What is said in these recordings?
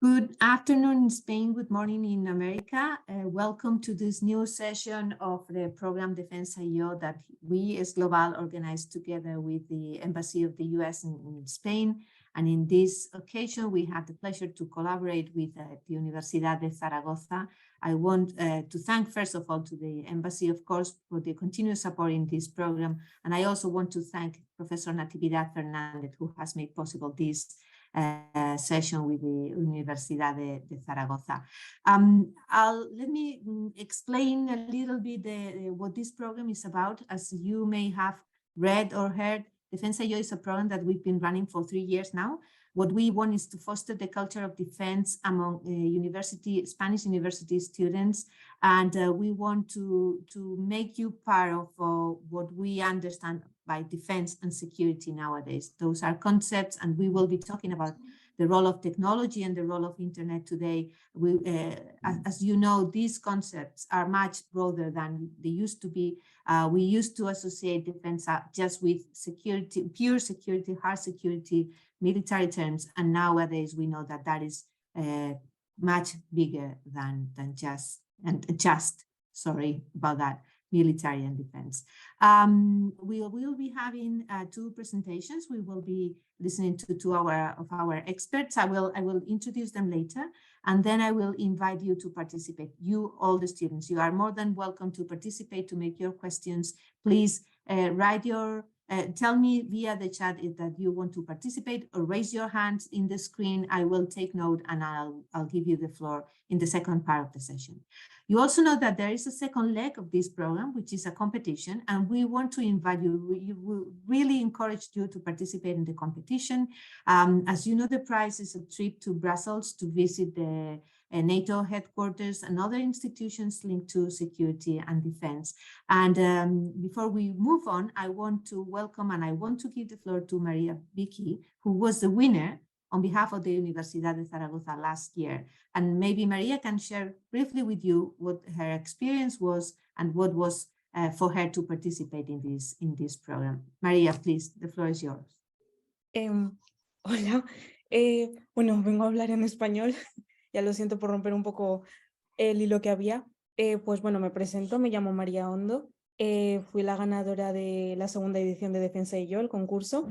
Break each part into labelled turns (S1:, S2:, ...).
S1: Good afternoon in Spain, good morning in America. Welcome to this new session of the program Defensa y Yo that we esglobal organized together with the Embassy of the US in Spain. And in this occasion, we have the pleasure to collaborate with the Universidad de Zaragoza. I want to thank, first of all, to the Embassy, of course, for the continuous support in this program. And I also want to thank Professor Natividad Fernandez, who has made possible this session with the Universidad de Zaragoza. Let me explain a little bit what this program is about. As you may have read or heard, Defensa y Yo is a program that we've been running for 3 years now. What we want is to foster the culture of defense among Spanish university students, and we want to make you part of what we understand by defense and security nowadays. Those are concepts, and we will be talking about the role of technology and the role of internet today. As you know, these concepts are much broader than they used to be. We used to associate defense just with security, pure security, hard security, military terms, and nowadays we know that that is much bigger than just sorry about that, military and defense. We will be having 2 presentations. We will be listening to 2 of our experts. I will introduce them later, and then I will invite you to participate. You, all the students, you are more than welcome to participate, to make your questions. Please tell me via the chat that you want to participate, or raise your hands in the screen. I will take note, and I'll give you the floor in the second part of the session. You also know that there is a second leg of this program, which is a competition, and we want to invite you. We will really encourage you to participate in the competition. As you know, the prize is a trip to Brussels to visit the NATO headquarters and other institutions linked to security and defense. And before we move on, I want to welcome and I want to give the floor to Maria Vicky, who was the winner on behalf of the Universidad de Zaragoza last year. And maybe Maria can share briefly with you what her experience was and what was for her to participate in this program. Maria, please, the floor is yours.
S2: Hola, bueno, vengo a hablar en español. Ya lo siento por romper un poco el hilo que había. Pues bueno, me presento, me llamo María Hondo. Fui la ganadora de la segunda edición de Defensa y Yo, el concurso.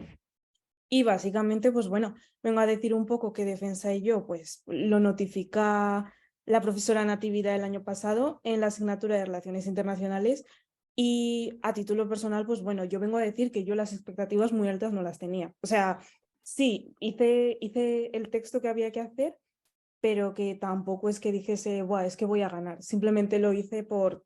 S2: Y básicamente, pues bueno, vengo a decir un poco que Defensa y Yo, pues lo notifica la profesora Natividad el año pasado en la asignatura de Relaciones Internacionales. Y a título personal, pues bueno, yo vengo a decir que yo las expectativas muy altas no las tenía. O sea, sí, hice el texto que había que hacer, pero que tampoco es que dijese, buah, es que voy a ganar. Simplemente lo hice por,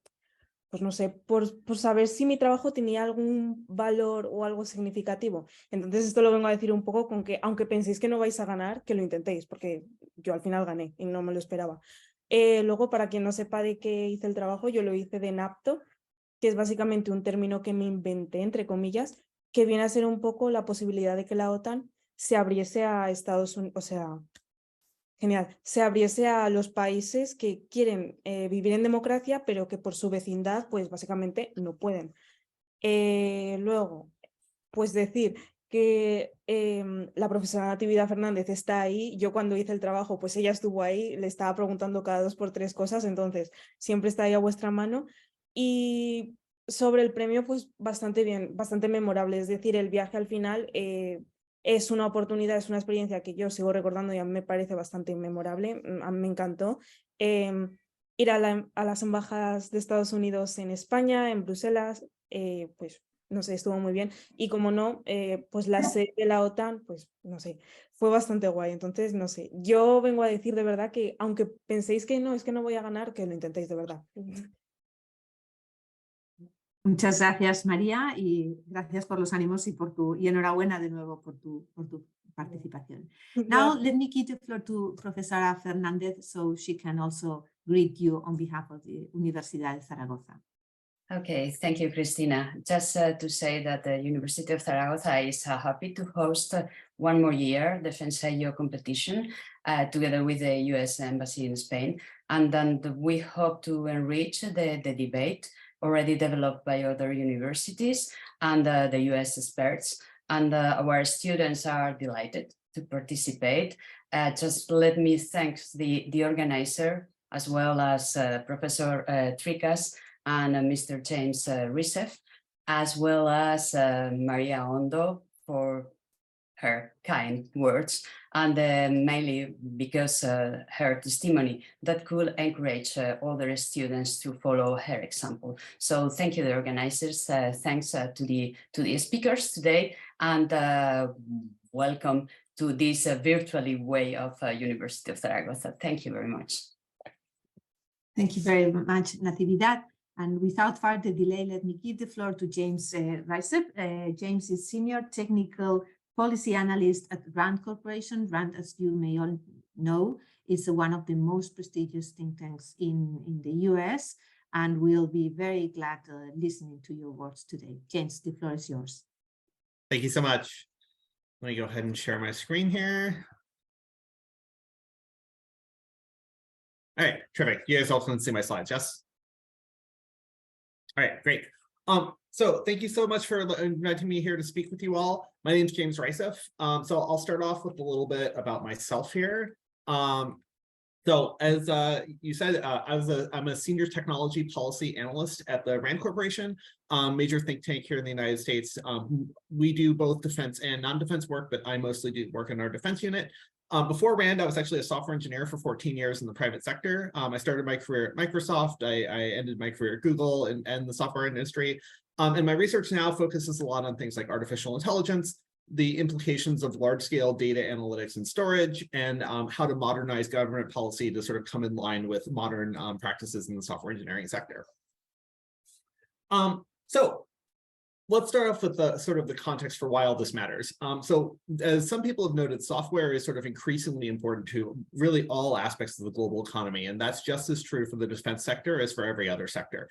S2: pues no sé, por saber si mi trabajo tenía algún valor o algo significativo. Entonces esto lo vengo a decir un poco con que, aunque penséis que no vais a ganar, que lo intentéis, porque yo al final gané y no me lo esperaba. Luego, para quien no sepa de qué hice el trabajo, yo lo hice de NAPTO, que es básicamente un término que me inventé, entre comillas, que viene a ser un poco la posibilidad de que la OTAN se abriese a Estados Unidos, o sea, genial, se abriese a los países que quieren vivir en democracia, pero que por su vecindad, pues básicamente no pueden. Luego, pues decir que la profesora Natividad Fernández está ahí. Yo cuando hice el trabajo, pues ella estuvo ahí, le estaba preguntando cada 2 por 3 cosas, entonces siempre está ahí a vuestra mano. Y sobre el premio, pues bastante bien, bastante memorable. Es decir, el viaje al final es una oportunidad, es una experiencia que yo sigo recordando y a mí me parece bastante memorable. A mí me encantó. Ir a las embajadas de Estados Unidos en España, en Bruselas, pues no sé, estuvo muy bien. Y como no, pues la sede de la OTAN, pues no sé, fue bastante guay. Entonces, no sé, yo vengo a decir de verdad que aunque penséis que no, es que no voy a ganar, que lo intentéis de verdad.
S1: Muchas gracias, María, y gracias por los ánimos y enhorabuena de nuevo por tu participación. Now, let me give the floor to Professora Fernández so she can also greet you on behalf of the Universidad de Zaragoza.
S3: Okay, thank you, Cristina. Just to say that the University of Zaragoza is happy to host one more year Defensa y Yo competition together with the US Embassy in Spain, and then we hope to enrich the debate already developed by other universities and the US experts and our students are delighted to participate. Just let me thank the organizer, as well as Professor Tricas and Mr. James Ryseff, as well as Maria Ondo for her kind words, and mainly because her testimony that could encourage other students to follow her example. So thank you, the organizers. Thanks to the speakers today, and welcome to this virtually way of University of Zaragoza. Thank you very much.
S1: Thank you very much, Natividad. And without further delay, let me give the floor to James Ryseff. James is Senior Technical Policy Analyst at RAND Corporation. RAND, as you may all know, is one of the most prestigious think tanks in the US, and we'll be very glad listening to your words today. James, the floor is yours.
S4: Thank you so much. Let me go ahead and share my screen here. All right, terrific. You guys all can see my slides, yes? All right, great. So thank you so much for inviting me here to speak with you all. My name is James Ryseff. So I'll start off with a little bit about myself here. So as you said, I'm a senior technology policy analyst at the RAND Corporation, major think tank here in the United States. We do both defense and non-defense work, but I mostly do work in our defense unit. Before RAND, I was actually a software engineer for 14 years in the private sector. I started my career at Microsoft. I ended my career at Google and the software industry. And my research now focuses a lot on things like artificial intelligence, the implications of large-scale data analytics and storage, and how to modernize government policy to sort of come in line with modern practices in the software engineering sector. So let's start off with the sort of the context for why all this matters. So as some people have noted, software is sort of increasingly important to really all aspects of the global economy, and that's just as true for the defense sector as for every other sector.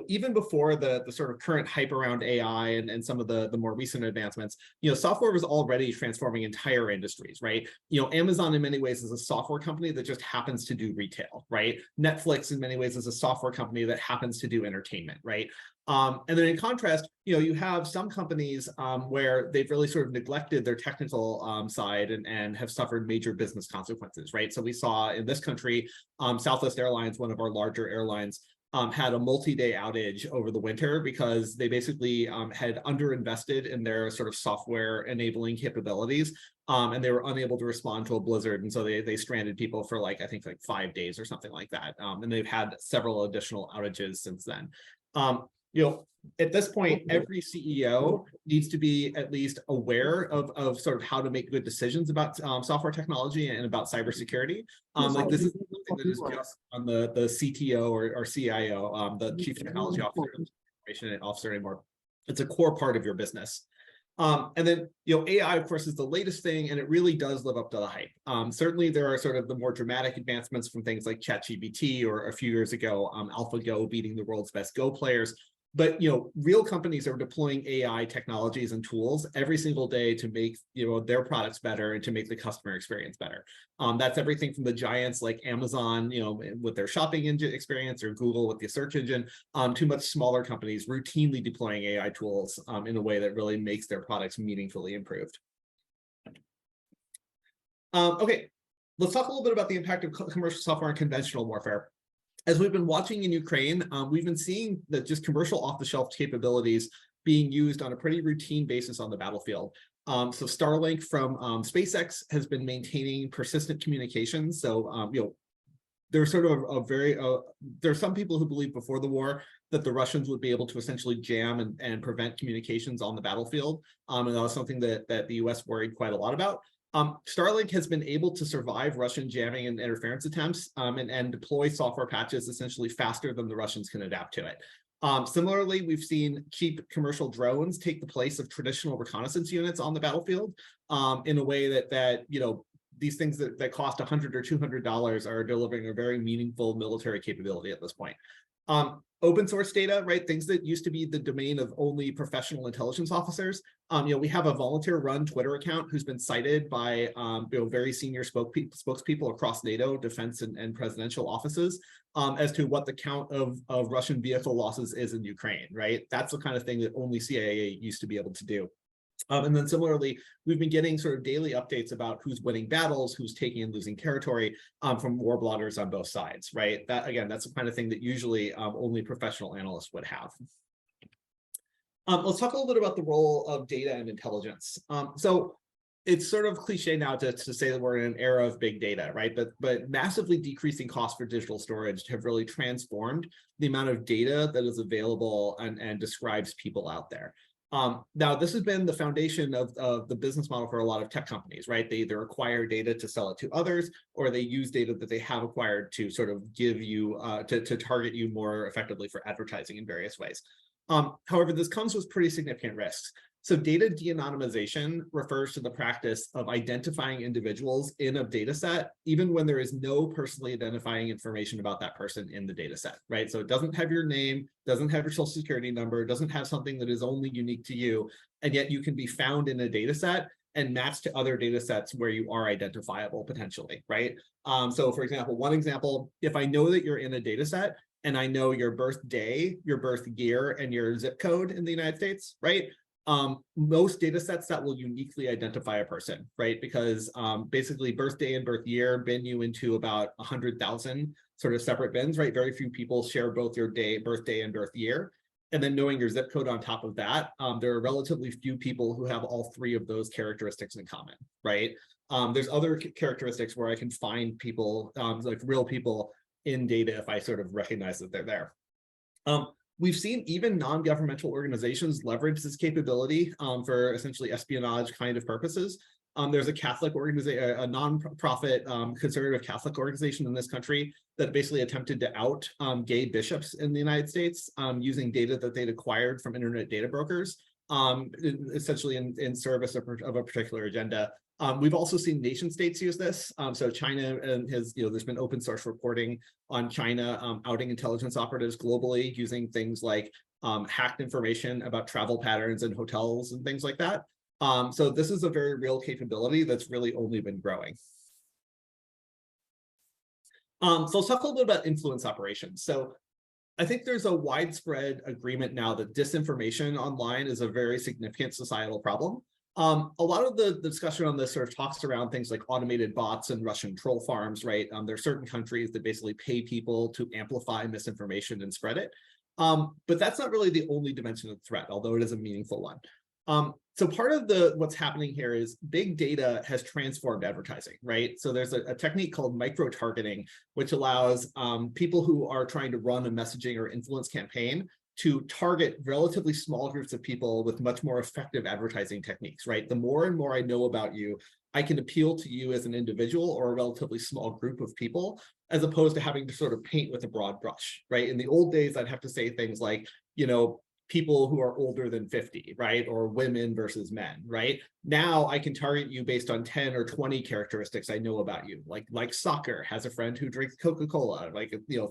S4: Even before the sort of current hype around AI and some of the more recent advancements, software was already transforming entire industries, right? Amazon in many ways is a software company that just happens to do retail, right? Netflix in many ways is a software company that happens to do entertainment, right? And then in contrast, you have some companies where they've really sort of neglected their technical side and have suffered major business consequences, right? So we saw in this country, Southwest Airlines, one of our larger airlines, had a multi-day outage over the winter because they basically had underinvested in their sort of software enabling capabilities, and they were unable to respond to a blizzard, and so they stranded people for I think 5 days or something like that, and they've had several additional outages since then. At this point, every CEO needs to be at least aware of sort of how to make good decisions about software technology and about cybersecurity. This is something that is just on the CTO or CIO, the Chief Technology Officer anymore. It's a core part of your business. And then, AI, of course, is the latest thing, and it really does live up to the hype. Certainly, there are sort of the more dramatic advancements from things like ChatGPT, or a few years ago, AlphaGo beating the world's best Go players. But real companies are deploying AI technologies and tools every single day to make their products better and to make the customer experience better. That's everything from the giants like Amazon, with their shopping engine experience, or Google with the search engine, to much smaller companies routinely deploying AI tools in a way that really makes their products meaningfully improved. Okay, let's talk a little bit about the impact of commercial software and conventional warfare. As we've been watching in Ukraine, we've been seeing that just commercial off-the-shelf capabilities being used on a pretty routine basis on the battlefield. So Starlink from SpaceX has been maintaining persistent communications. So, there's sort of there's some people who believed before the war that the Russians would be able to essentially jam and prevent communications on the battlefield. And that was something that the US worried quite a lot about. Starlink has been able to survive Russian jamming and interference attempts and deploy software patches essentially faster than the Russians can adapt to it. Similarly, we've seen cheap commercial drones take the place of traditional reconnaissance units on the battlefield in a way that these things that cost $100 or $200 are delivering a very meaningful military capability at this point. Open source data, right? Things that used to be the domain of only professional intelligence officers. We have a volunteer-run Twitter account who's been cited by very senior spokespeople across NATO, defense, and presidential offices as to what the count of Russian vehicle losses is in Ukraine, right? That's the kind of thing that only CIA used to be able to do. And then similarly, we've been getting sort of daily updates about who's winning battles, who's taking and losing territory from war bloggers on both sides, right? That, again, that's the kind of thing that usually only professional analysts would have. Let's talk a little bit about the role of data and intelligence. So it's sort of cliche now to say that we're in an era of big data, right? But massively decreasing costs for digital storage have really transformed the amount of data that is available and describes people out there. Now, this has been the foundation of the business model for a lot of tech companies, right? They either acquire data to sell it to others, or they use data that they have acquired to sort of give you, to target you more effectively for advertising in various ways. However, this comes with pretty significant risks. So data de-anonymization refers to the practice of identifying individuals in a data set, even when there is no personally identifying information about that person in the data set, right? So it doesn't have your name, doesn't have your social security number, doesn't have something that is only unique to you, and yet you can be found in a data set and matched to other data sets where you are identifiable potentially, right? So for example, one example, if I know that you're in a data set and I know your birthday, your birth year, and your zip code in the United States, right? Most data sets that will uniquely identify a person, right? Because basically birthday and birth year bin you into about 100,000 sort of separate bins, right? Very few people share both your birthday and birth year. And then knowing your zip code on top of that, there are relatively few people who have all three of those characteristics in common, right? There's other characteristics where I can find people, like real people in data if I sort of recognize that they're there. We've seen even non-governmental organizations leverage this capability for essentially espionage kind of purposes. There's a Catholic organization, a non-profit conservative Catholic organization in this country that basically attempted to out gay bishops in the United States using data that they'd acquired from internet data brokers, essentially in service of a particular agenda. We've also seen nation states use this. So China has, there's been open source reporting on China outing intelligence operatives globally using things like hacked information about travel patterns and hotels and things like that. So this is a very real capability that's really only been growing. So let's talk a little bit about influence operations. So I think there's a widespread agreement now that disinformation online is a very significant societal problem. A lot of the discussion on this sort of talks around things like automated bots and Russian troll farms, right? There are certain countries that basically pay people to amplify misinformation and spread it. But that's not really the only dimension of the threat, although it is a meaningful one. So part of what's happening here is big data has transformed advertising, right? So there's a technique called micro-targeting, which allows people who are trying to run a messaging or influence campaign to target relatively small groups of people with much more effective advertising techniques, right? The more and more I know about you, I can appeal to you as an individual or a relatively small group of people, as opposed to having to sort of paint with a broad brush, right? In the old days, I'd have to say things like, people who are older than 50, right? Or women versus men, right? Now I can target you based on 10 or 20 characteristics I know about you, like soccer, has a friend who drinks Coca-Cola,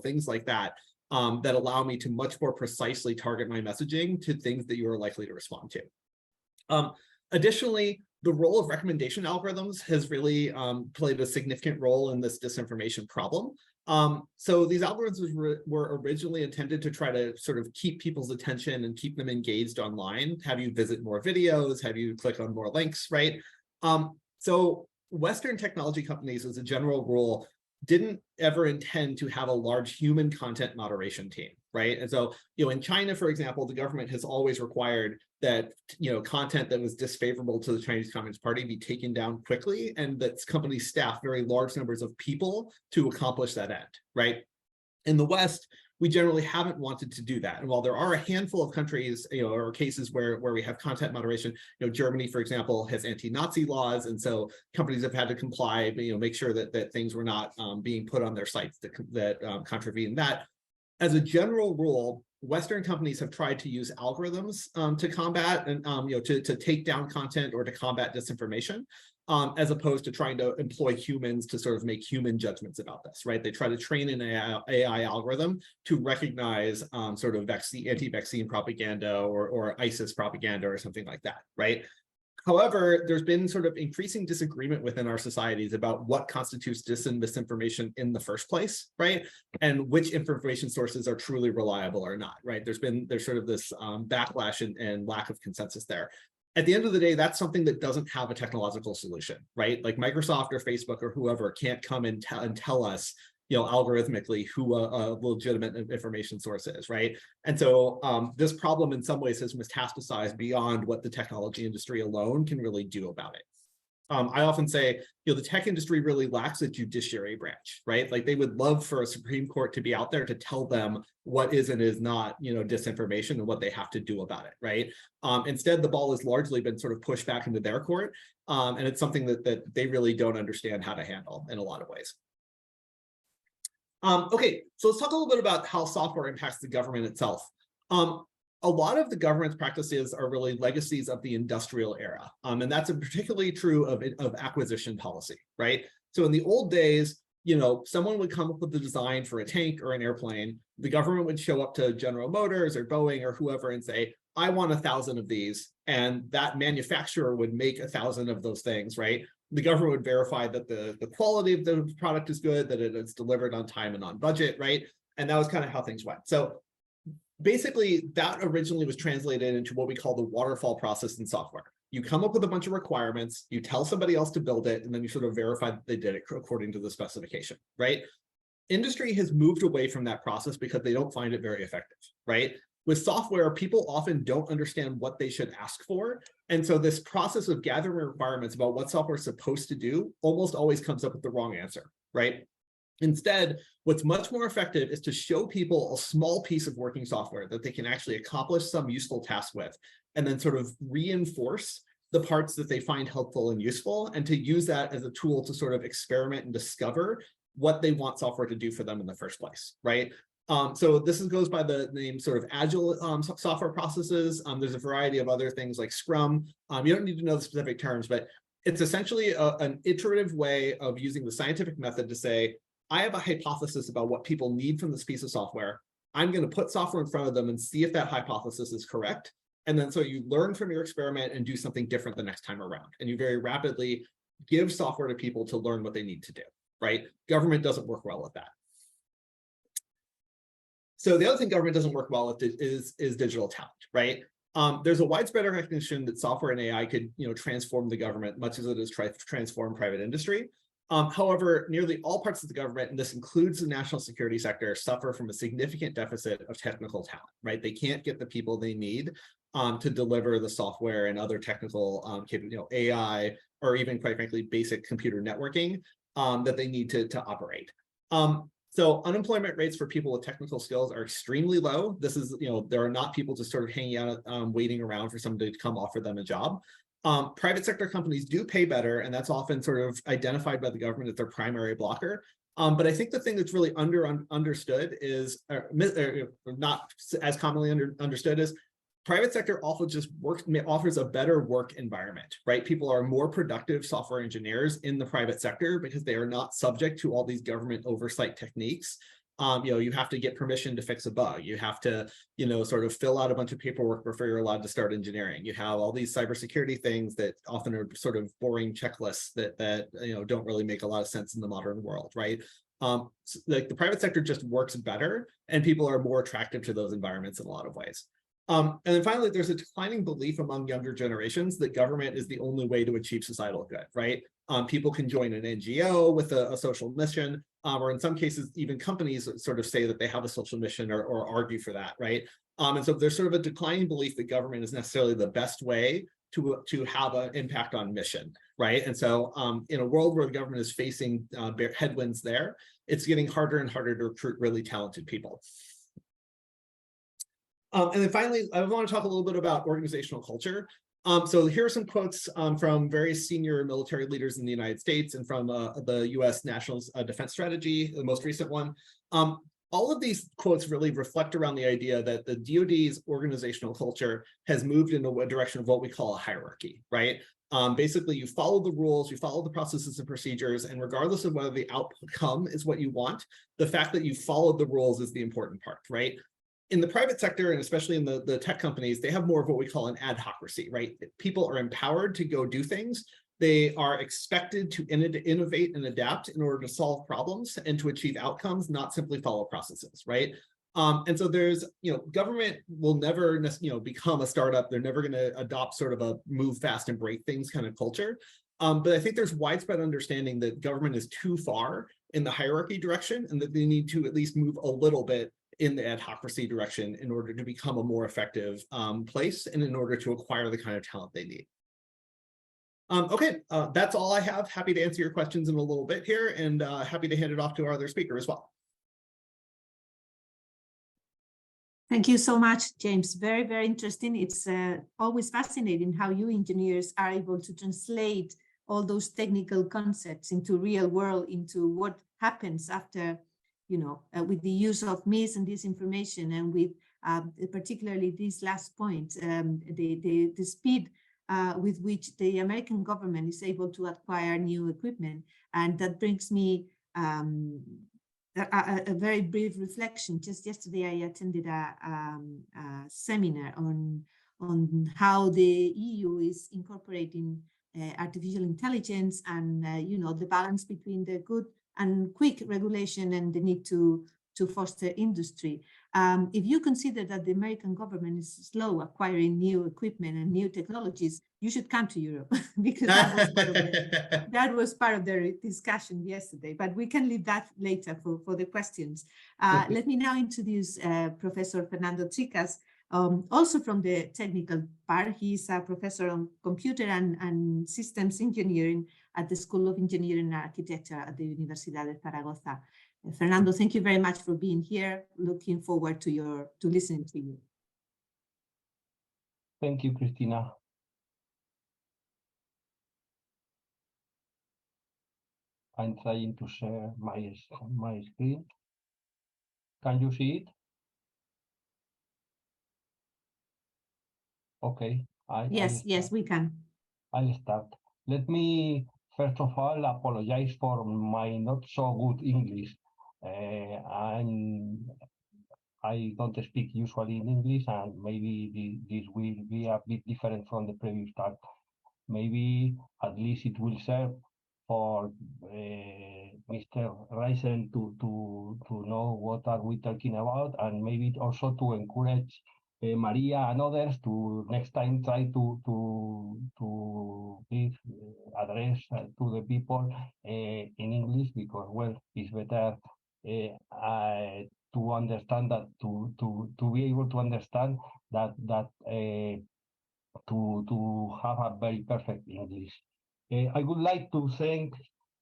S4: things like that. That allow me to much more precisely target my messaging to things that you are likely to respond to. Additionally, the role of recommendation algorithms has really played a significant role in this disinformation problem. So these algorithms were originally intended to try to sort of keep people's attention and keep them engaged online, have you visit more videos, have you click on more links, right? So Western technology companies, as a general rule, didn't ever intend to have a large human content moderation team, right? And so, in China, for example, the government has always required that, content that was disfavorable to the Chinese Communist Party be taken down quickly, and that companies staff very large numbers of people to accomplish that end, right? In the West, we generally haven't wanted to do that. And while there are a handful of countries, or cases where we have content moderation, Germany, for example, has anti-Nazi laws. And so companies have had to comply, make sure that things were not being put on their sites that contravene that. As a general rule, Western companies have tried to use algorithms to combat and to take down content or to combat disinformation, as opposed to trying to employ humans to sort of make human judgments about this, right? They try to train an AI algorithm to recognize sort of anti-vaccine propaganda or ISIS propaganda or something like that, right? However, there's been sort of increasing disagreement within our societies about what constitutes dis and misinformation in the first place, right? And which information sources are truly reliable or not, right? There's sort of this backlash and lack of consensus there. At the end of the day, that's something that doesn't have a technological solution, right? Like Microsoft or Facebook or whoever can't come and tell us, algorithmically who a legitimate information source is, right? And so this problem in some ways has metastasized beyond what the technology industry alone can really do about it. I often say, the tech industry really lacks a judiciary branch, right? Like they would love for a Supreme Court to be out there to tell them what is and is not, disinformation and what they have to do about it, right? Instead, the ball has largely been sort of pushed back into their court, and it's something that they really don't understand how to handle in a lot of ways. Okay, so let's talk a little bit about how software impacts the government itself. A lot of the government's practices are really legacies of the industrial era, and that's particularly true of acquisition policy, right? So in the old days, someone would come up with the design for a tank or an airplane. The government would show up to General Motors or Boeing or whoever and say, I want 1,000 of these, and that manufacturer would make 1,000 of those things, right? The government would verify that the quality of the product is good, that it's delivered on time and on budget, right? And that was kind of how things went. So basically, that originally was translated into what we call the waterfall process in software. You come up with a bunch of requirements, you tell somebody else to build it, and then you sort of verify that they did it according to the specification, right? Industry has moved away from that process because they don't find it very effective, right? With software, people often don't understand what they should ask for. And so this process of gathering requirements about what software is supposed to do almost always comes up with the wrong answer, right? Instead, what's much more effective is to show people a small piece of working software that they can actually accomplish some useful task with, and then sort of reinforce the parts that they find helpful and useful, and to use that as a tool to sort of experiment and discover what they want software to do for them in the first place, right? So this goes by the name sort of agile software processes. There's a variety of other things like Scrum. You don't need to know the specific terms, but it's essentially an iterative way of using the scientific method to say, I have a hypothesis about what people need from this piece of software. I'm going to put software in front of them and see if that hypothesis is correct. And then so you learn from your experiment and do something different the next time around. And you very rapidly give software to people to learn what they need to do, right? Government doesn't work well with that. So the other thing government doesn't work well with is digital talent, right? There's a widespread recognition that software and AI could, transform the government, much as it has transformed private industry. However, nearly all parts of the government, and this includes the national security sector, suffer from a significant deficit of technical talent, right? They can't get the people they need to deliver the software and other technical, AI, or even, quite frankly, basic computer networking that they need to operate. So unemployment rates for people with technical skills are extremely low. This is, there are not people just sort of hanging out, waiting around for somebody to come offer them a job. Private sector companies do pay better, and that's often sort of identified by the government as their primary blocker. But I think the thing that's really understood is, not as commonly understood, is private sector also just offers a better work environment, right? People are more productive software engineers in the private sector because they are not subject to all these government oversight techniques. You have to get permission to fix a bug. You have to, sort of fill out a bunch of paperwork before you're allowed to start engineering. You have all these cybersecurity things that often are sort of boring checklists that don't really make a lot of sense in the modern world, right? Like the private sector just works better, and people are more attractive to those environments in a lot of ways. And then finally, there's a declining belief among younger generations that government is the only way to achieve societal good, right? People can join an NGO with a social mission, or in some cases, even companies sort of say that they have a social mission or argue for that, right? And so there's sort of a declining belief that government is necessarily the best way to have an impact on mission, right? And so in a world where the government is facing headwinds there, it's getting harder and harder to recruit really talented people. And then finally, I want to talk a little bit about organizational culture. So here are some quotes from various senior military leaders in the United States and from the US National Defense Strategy, the most recent one. All of these quotes really reflect around the idea that the DoD's organizational culture has moved in a direction of what we call a hierarchy, right? Basically, you follow the rules, you follow the processes and procedures, and regardless of whether the outcome is what you want, the fact that you followed the rules is the important part, right? In the private sector, and especially in the tech companies, they have more of what we call an adhocracy, right? People are empowered to go do things. They are expected to innovate and adapt in order to solve problems and to achieve outcomes, not simply follow processes, right? And so there's, government will never, become a startup. They're never going to adopt sort of a move fast and break things kind of culture. But I think there's widespread understanding that government is too far in the hierarchy direction and that they need to at least move a little bit in the adhocracy direction in order to become a more effective place and in order to acquire the kind of talent they need. Okay, that's all I have. Happy to answer your questions in a little bit here, and happy to hand it off to our other speaker as well.
S1: Thank you so much, James. Very, very interesting. It's always fascinating how you engineers are able to translate all those technical concepts into real world, into what happens after, with the use of mis and disinformation, and with particularly this last point, the speed with which the American government is able to acquire new equipment. And that brings me a very brief reflection. Just yesterday, I attended a seminar on how the EU is incorporating artificial intelligence and the balance between the good and quick regulation and the need to foster industry. If you consider that the American government is slow acquiring new equipment and new technologies, you should come to Europe because that was part of their discussion yesterday. But we can leave that later for the questions. Let me now introduce Professor Fernando Tricas, also from the technical part. He's a professor on computer and systems engineering at the School of Engineering and Architecture at the Universidad de Zaragoza. Fernando, thank you very much for being here. Looking forward to listening to you.
S5: Thank you, Cristina. I'm trying to share my screen. Can you see it? Okay.
S1: Yes, we can.
S5: I'll start. Let me first of all apologize for my not so good English. I don't speak usually in English, and maybe this will be a bit different from the previous talk. Maybe at least it will serve for Mr. Ryseff to know what are we talking about, and maybe also to encourage Maria and others to next time try to give address to the people in English, because well, it's better to understand that to be able to understand that to have a very perfect English. I would like to thank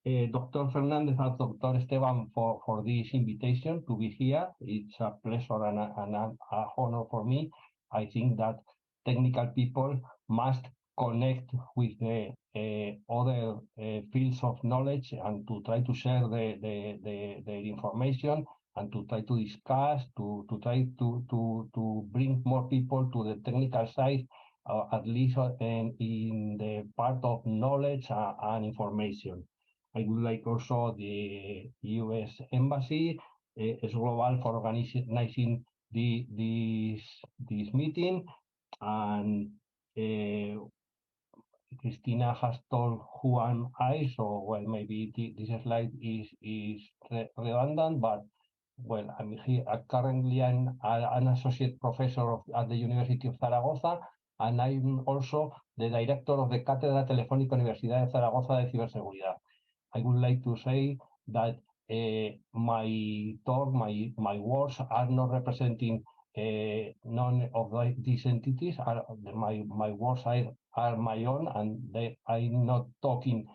S5: Dr. Fernandez and Dr. Esteban for this invitation to be here. It's a pleasure and an honor for me. I think that technical people must connect with the other fields of knowledge and to try to share the information and to try to discuss, to try to bring more people to the technical side, at least in the part of knowledge and information. I would like also the US Embassy, esglobal, for organizing this meeting, and Cristina has told who am I, so well, maybe this slide is redundant, but well, I'm here. Currently, I'm an associate professor at the University of Zaragoza, and I'm also the director of the Cátedra Telefónica Universidad de Zaragoza de Ciberseguridad. I would like to say that my talk, my words are not representing none of these entities. My words are my own, and I'm not talking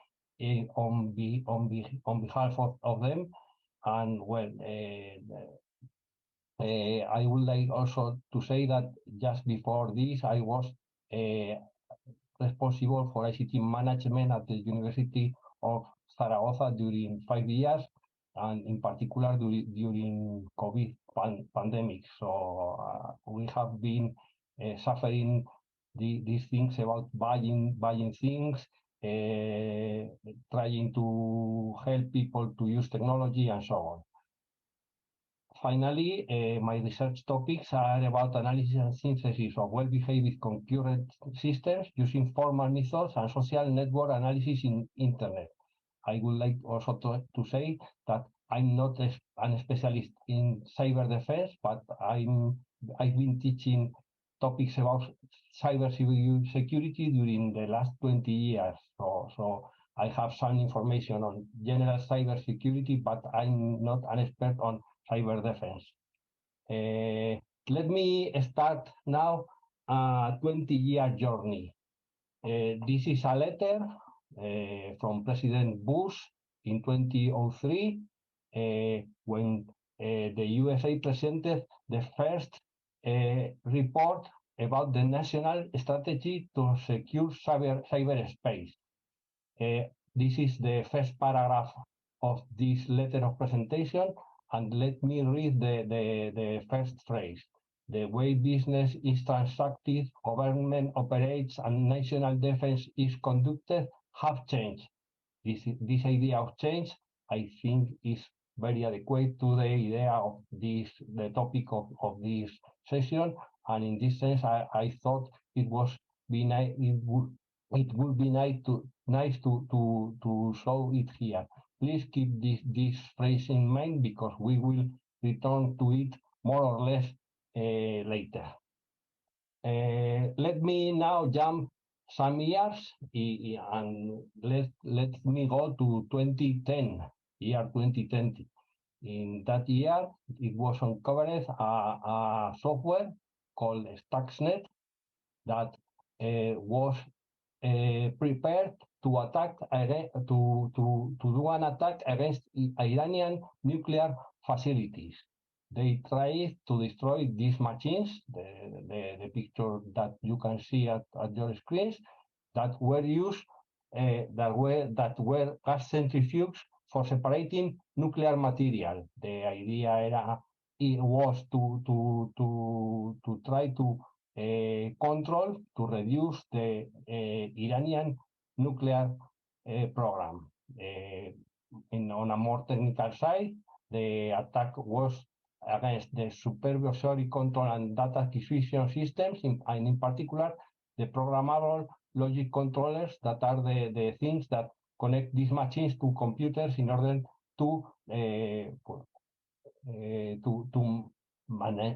S5: on behalf of them. And well, I would like also to say that just before this, I was responsible for ICT management at the University of Zaragoza during 5 years, and in particular during COVID pandemic. So we have been suffering these things about buying things, trying to help people to use technology and so on. Finally, my research topics are about analysis and synthesis of well-behaved concurrent systems using formal methods and social network analysis in internet. I would like also to say that I'm not an specialist in cyber defense, but I've been teaching topics about cyber security during the last 20 years. So I have some information on general cyber security, but I'm not an expert on cyber defense. Let me start now a 20-year journey. This is a letter from President Bush in 2003 when the USA presented the first report about the national strategy to secure cyberspace. This is the first paragraph of this letter of presentation, and let me read the first phrase. The way business is transacted, government operates, and national defense is conducted have changed. This idea of change, I think, is very adequate to the idea of the topic of this session. And in this sense, I thought it would be nice to show it here. Please keep this phrase in mind because we will return to it more or less later. Let me now jump some years and let me go to 2010, year 2020. In that year, it was uncovered a software called Stuxnet that was prepared to attack to do an attack against Iranian nuclear facilities. They tried to destroy these machines, the picture that you can see at your screens, that were used, that were gas centrifuges for separating nuclear material. The idea was to try to control, to reduce the Iranian nuclear program. On a more technical side, the attack was against the supervisory control and data acquisition systems, and in particular, the programmable logic controllers that are the things that connect these machines to computers in order to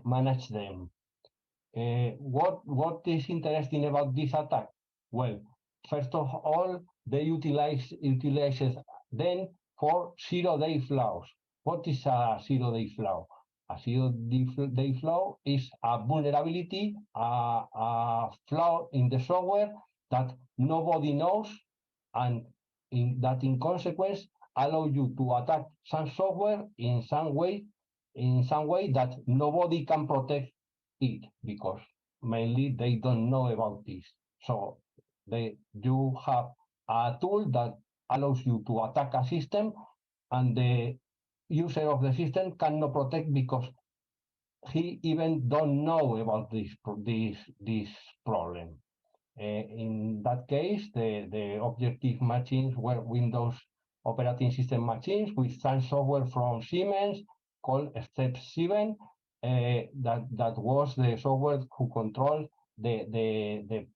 S5: manage them. What is interesting about this attack? Well, first of all, they utilized them for zero-day flaws. What is a zero-day flaw? A zero-day flaw is a vulnerability, a flaw in the software that nobody knows, and that in consequence allow you to attack some software in some way that nobody can protect it, because mainly they don't know about this. So you have a tool that allows you to attack a system, and the user of the system cannot protect because he even don't know about this problem. In that case, the objective machines were Windows operating system machines with some software from Siemens called Step 7. That was the software who controlled the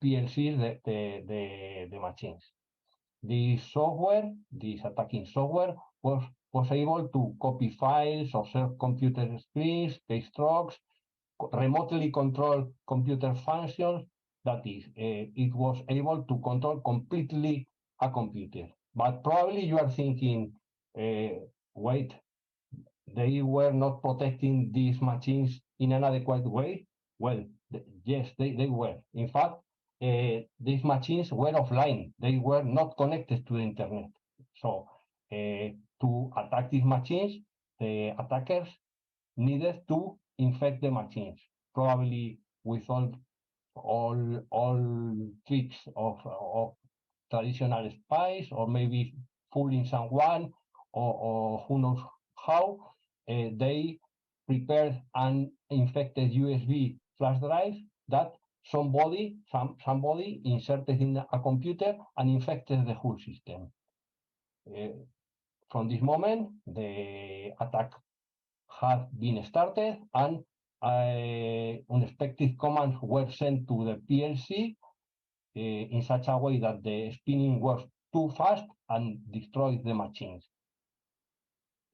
S5: PLCs, the machines. This software, this attacking software, was able to copy files, observe computer screens, keystrokes, remotely control computer functions. That is, it was able to control completely a computer. But probably you are thinking, wait, they were not protecting these machines in an adequate way? Well, yes, they were. In fact, these machines were offline. They were not connected to the internet. So to attack these machines, the attackers needed to infect the machines, probably with all tricks of traditional spies, or maybe fooling someone, or who knows how. They prepared an infected USB flash drive that somebody inserted in a computer and infected the whole system. From this moment, the attack had been started, and unexpected commands were sent to the PLC in such a way that the spinning was too fast and destroyed the machines.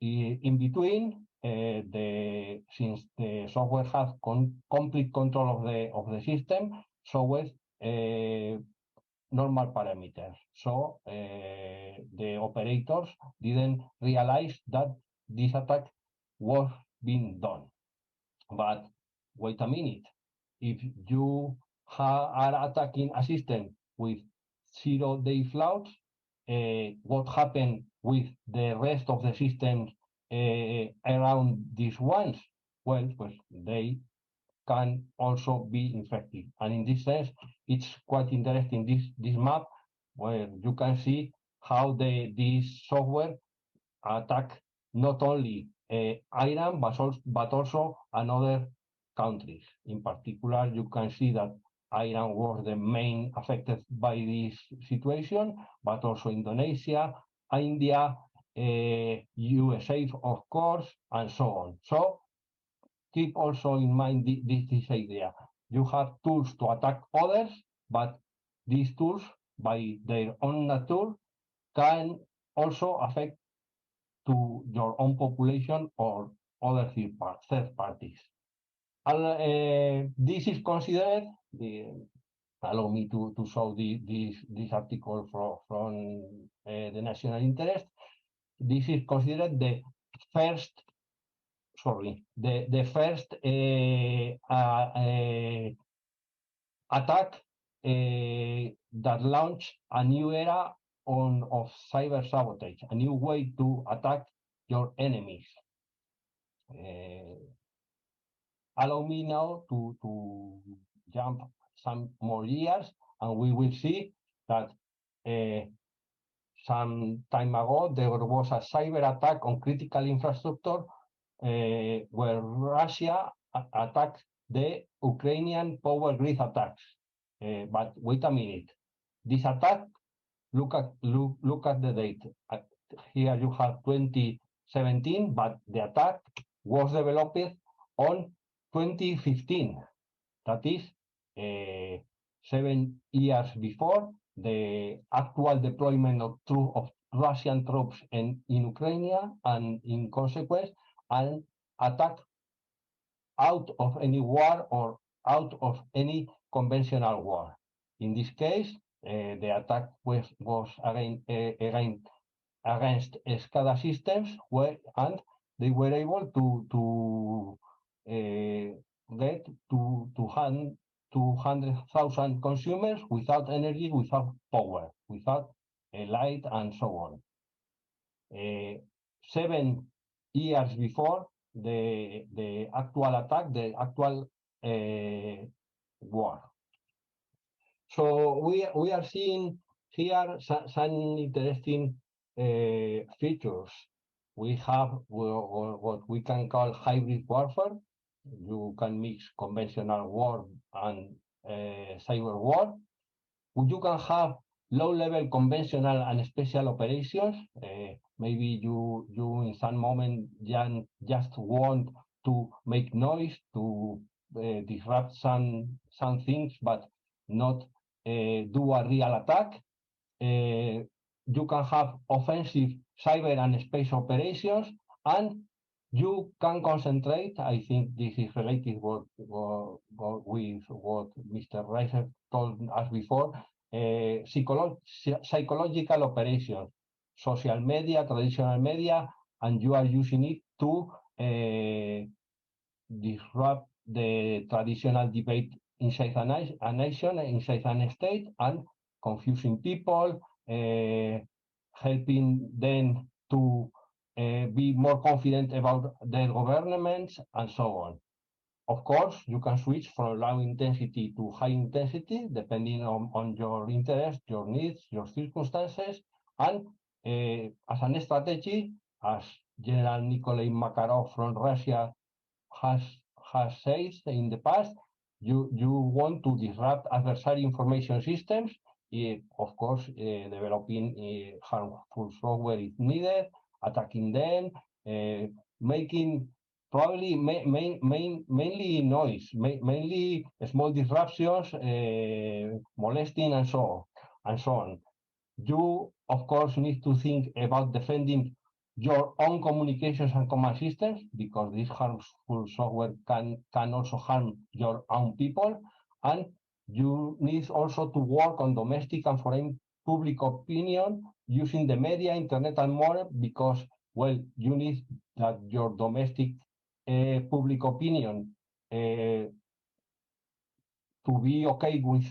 S5: in between, since the software has complete control of the system, so with normal parameters. So the operators didn't realize that this attack was being done. But wait a minute, if you are attacking a system with 0-day flaws, what happened with the rest of the systems around these ones? Well, they can also be infected. And in this sense, it's quite interesting, this map, where you can see how this software attack not only Iran, but also another countries. In particular, you can see that Iran was the main affected by this situation, but also Indonesia, India, USA, of course, and so on. So keep also in mind this idea. You have tools to attack others, but these tools, by their own nature, can also affect to your own population or other third parties. This is considered, allow me to show this article from the national interest. This is considered the first attack that launched a new era of cyber sabotage, a new way to attack your enemies. Allow me now to jump some more years, and we will see that some time ago there was a cyber attack on critical infrastructure where Russia attacked the Ukrainian power grid attacks. But wait a minute, this attack, look at the date. Here you have 2017, but the attack was developed on 2015. That is 7 years before the actual deployment of Russian troops in Ukraine, and in consequence, an attack out of any war or out of any conventional war. In this case, the attack was against SCADA systems, and they were able to get to 200,000 consumers without energy, without power, without light, and so on. 7 years before the actual attack, the actual war. So we are seeing here some interesting features. We have what we can call hybrid warfare. You can mix conventional war and cyber war. You can have low-level conventional and special operations. Maybe you in some moment just want to make noise, to disrupt some things, but not do a real attack. You can have offensive cyber and space operations, and you can concentrate. I think this is related with what Mr. Ryseff told us before. Psychological operations, social media, traditional media, and you are using it to disrupt the traditional debate inside a nation, inside a state, and confusing people, helping them to be more confident about their governments, and so on. Of course, you can switch from low intensity to high intensity, depending on your interest, your needs, your circumstances, and as a strategy, as General Nikolai Makarov from Russia has said in the past, you want to disrupt adversary information systems. Of course, developing harmful software if needed, attacking them, making probably mainly noise, mainly small disruptions, molesting, and so on. You, of course, need to think about defending your own communications and command systems, because this harmful software can also harm your own people. And you need also to work on domestic and foreign public opinion using the media, internet, and more, because, well, you need that your domestic public opinion to be okay with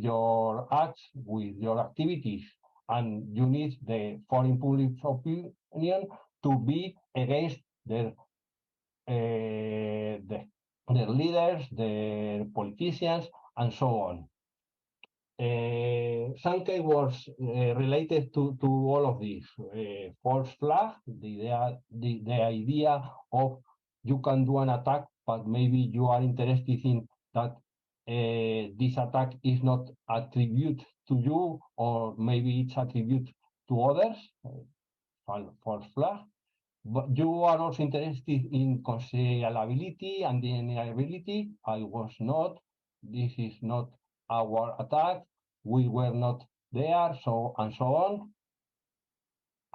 S5: your acts, with your activities, and you need the foreign public opinion to be against their leaders, their politicians, and so on. Some keywords related to all of this: false flag, the idea of you can do an attack, but maybe you are interested in that this attack is not attributed to you, or maybe it's attributed to others, false flag. But you are also interested in concealability and deniability. I was not. This is not our attack. We were not there, so and so on.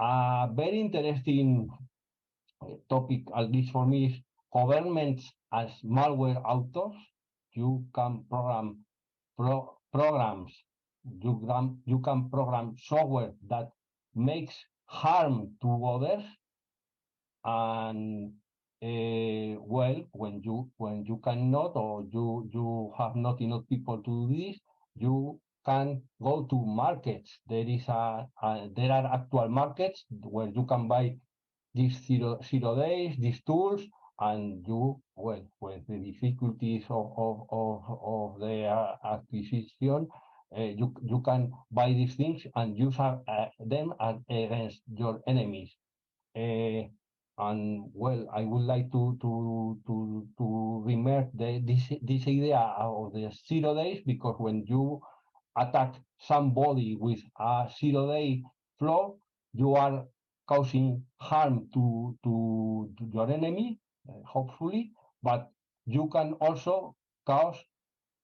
S5: A very interesting topic, at least for me, is governments as malware authors. You can program programs. You can program software that makes harm to others. And well, when you cannot, or you have not enough people to do this, you can go to markets. There are actual markets where you can buy these zero days, these tools, and you, well, with the difficulties of the acquisition, you can buy these things and use them against your enemies. And well, I would like to remark this idea of the 0 days, because when you attack somebody with a 0 day flaw, you are causing harm to your enemy, hopefully, but you can also cause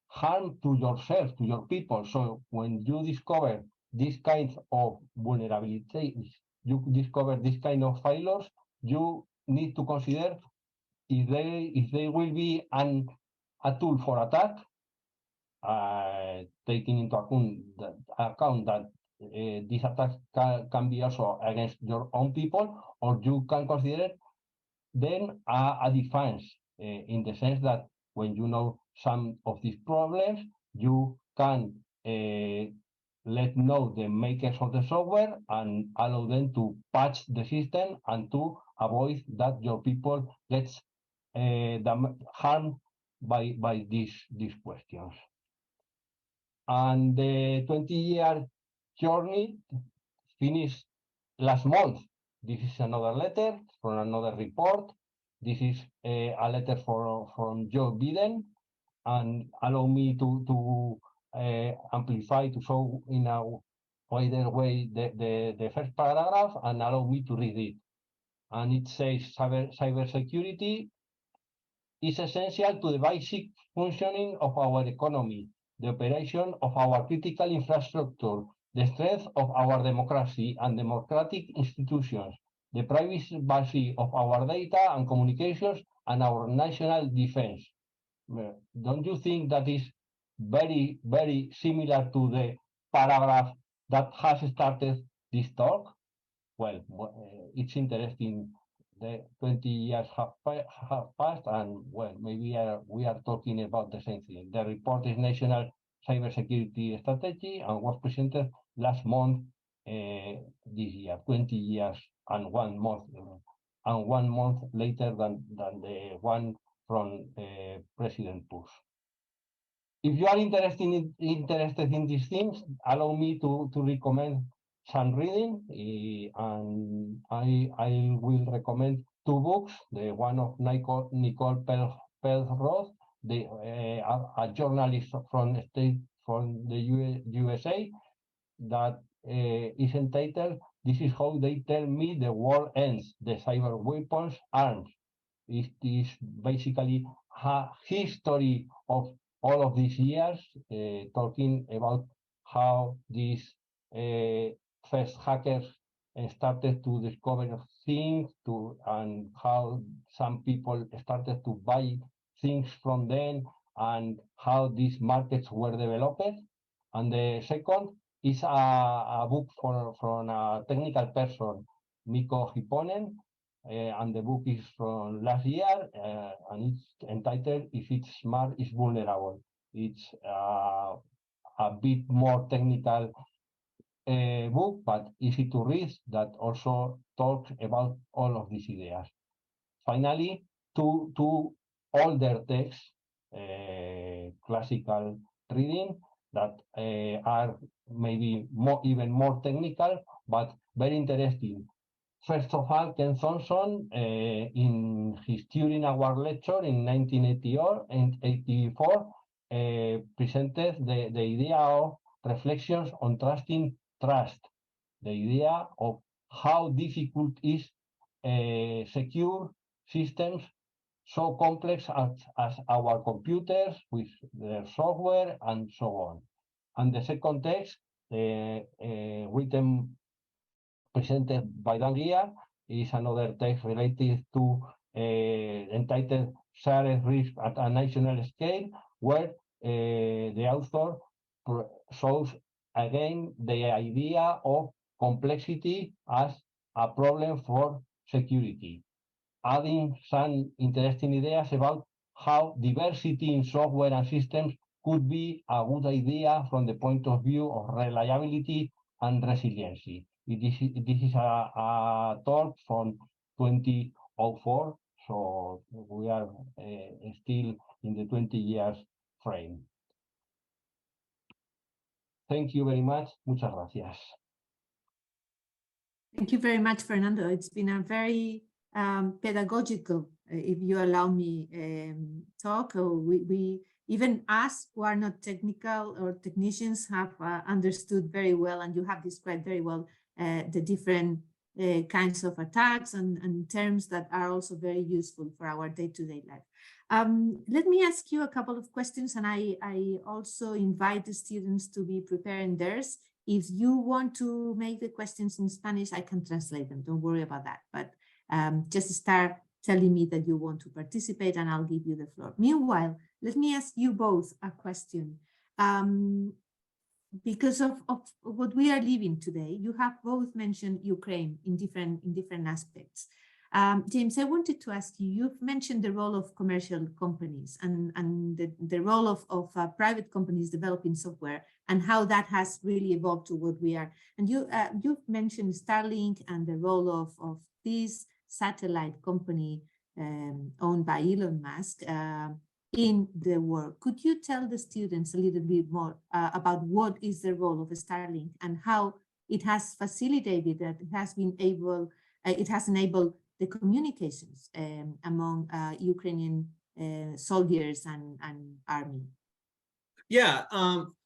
S5: harm to yourself, to your people. So when you discover this kind of vulnerabilities, you discover this kind of failures, you need to consider if they will be a tool for attack, taking into account that these attacks can be also against your own people, or you can consider then a defense, in the sense that when you know some of these problems, you can let know the makers of the software and allow them to patch the system and to avoid that your people gets harmed by these questions. And the 20-year journey finished last month. This is another letter from another report. This is a letter from Joe Biden, and allow me to amplify, to show in a wider way the first paragraph, and allow me to read it. And it says cybersecurity is essential to the basic functioning of our economy, the operation of our critical infrastructure, the strength of our democracy and democratic institutions, the privacy of our data and communications, and our national defense. Don't you think that is very, very similar to the paragraph that has started this talk? Well, it's interesting. The 20 years have passed, and well, maybe we are talking about the same thing. The report is National Cybersecurity Strategy and was presented last month, this year, 20 years and 1 month, and 1 month later than the one from President Bush. If you are interested in these things, allow me to recommend some reading, and I will recommend 2 books. The one of Nicole Pelroth, a journalist from the USA, that is entitled "This is how they tell me the world ends: the cyber weapons arms." It is basically a history of all of these years, talking about how these first hackers started to discover things and how some people started to buy things from them and how these markets were developed. And the second is a book from a technical person, Mikko Hipponen, and the book is from last year, and it's entitled "If It's Smart, It's Vulnerable." It's a bit more technical book, but easy to read, that also talks about all of these ideas. Finally, two older texts, classical reading, that are maybe even more technical, but very interesting. First of all, Ken Thompson, in his During Our lecture in 1984, presented the idea of reflections on trusting trust, the idea of how difficult is secure systems so complex as our computers with their software and so on. And the second text, written, presented by Dan Gia, is another text related to entitled Shared Risk at a National Scale, where the author shows again the idea of complexity as a problem for security, adding some interesting ideas about how diversity in software and systems could be a good idea from the point of view of reliability and resiliency. This is a talk from 2004, so we are still in the 20 years frame. Thank you very much. Muchas gracias.
S1: Thank you very much, Fernando. It's been a very pedagogical, if you allow me, talk. We even us who are not technical or technicians have understood very well, and you have described very well the different kinds of attacks and terms that are also very useful for our day-to-day life. Let me ask you a couple of questions, and I also invite the students to be preparing theirs. If you want to make the questions in Spanish, I can translate them. Don't worry about that. But just start telling me that you want to participate, and I'll give you the floor. Meanwhile, let me ask you both a question. Because of what we are living today, you have both mentioned Ukraine in different aspects. James, I wanted to ask you, you've mentioned the role of commercial companies and the role of private companies developing software and how that has really evolved to what we are. And you've mentioned Starlink and the role of this satellite company owned by Elon Musk in the work. Could you tell the students a little bit more about what is the role of Starlink and how it has facilitated that it has enabled the communications among Ukrainian soldiers and army? Yeah,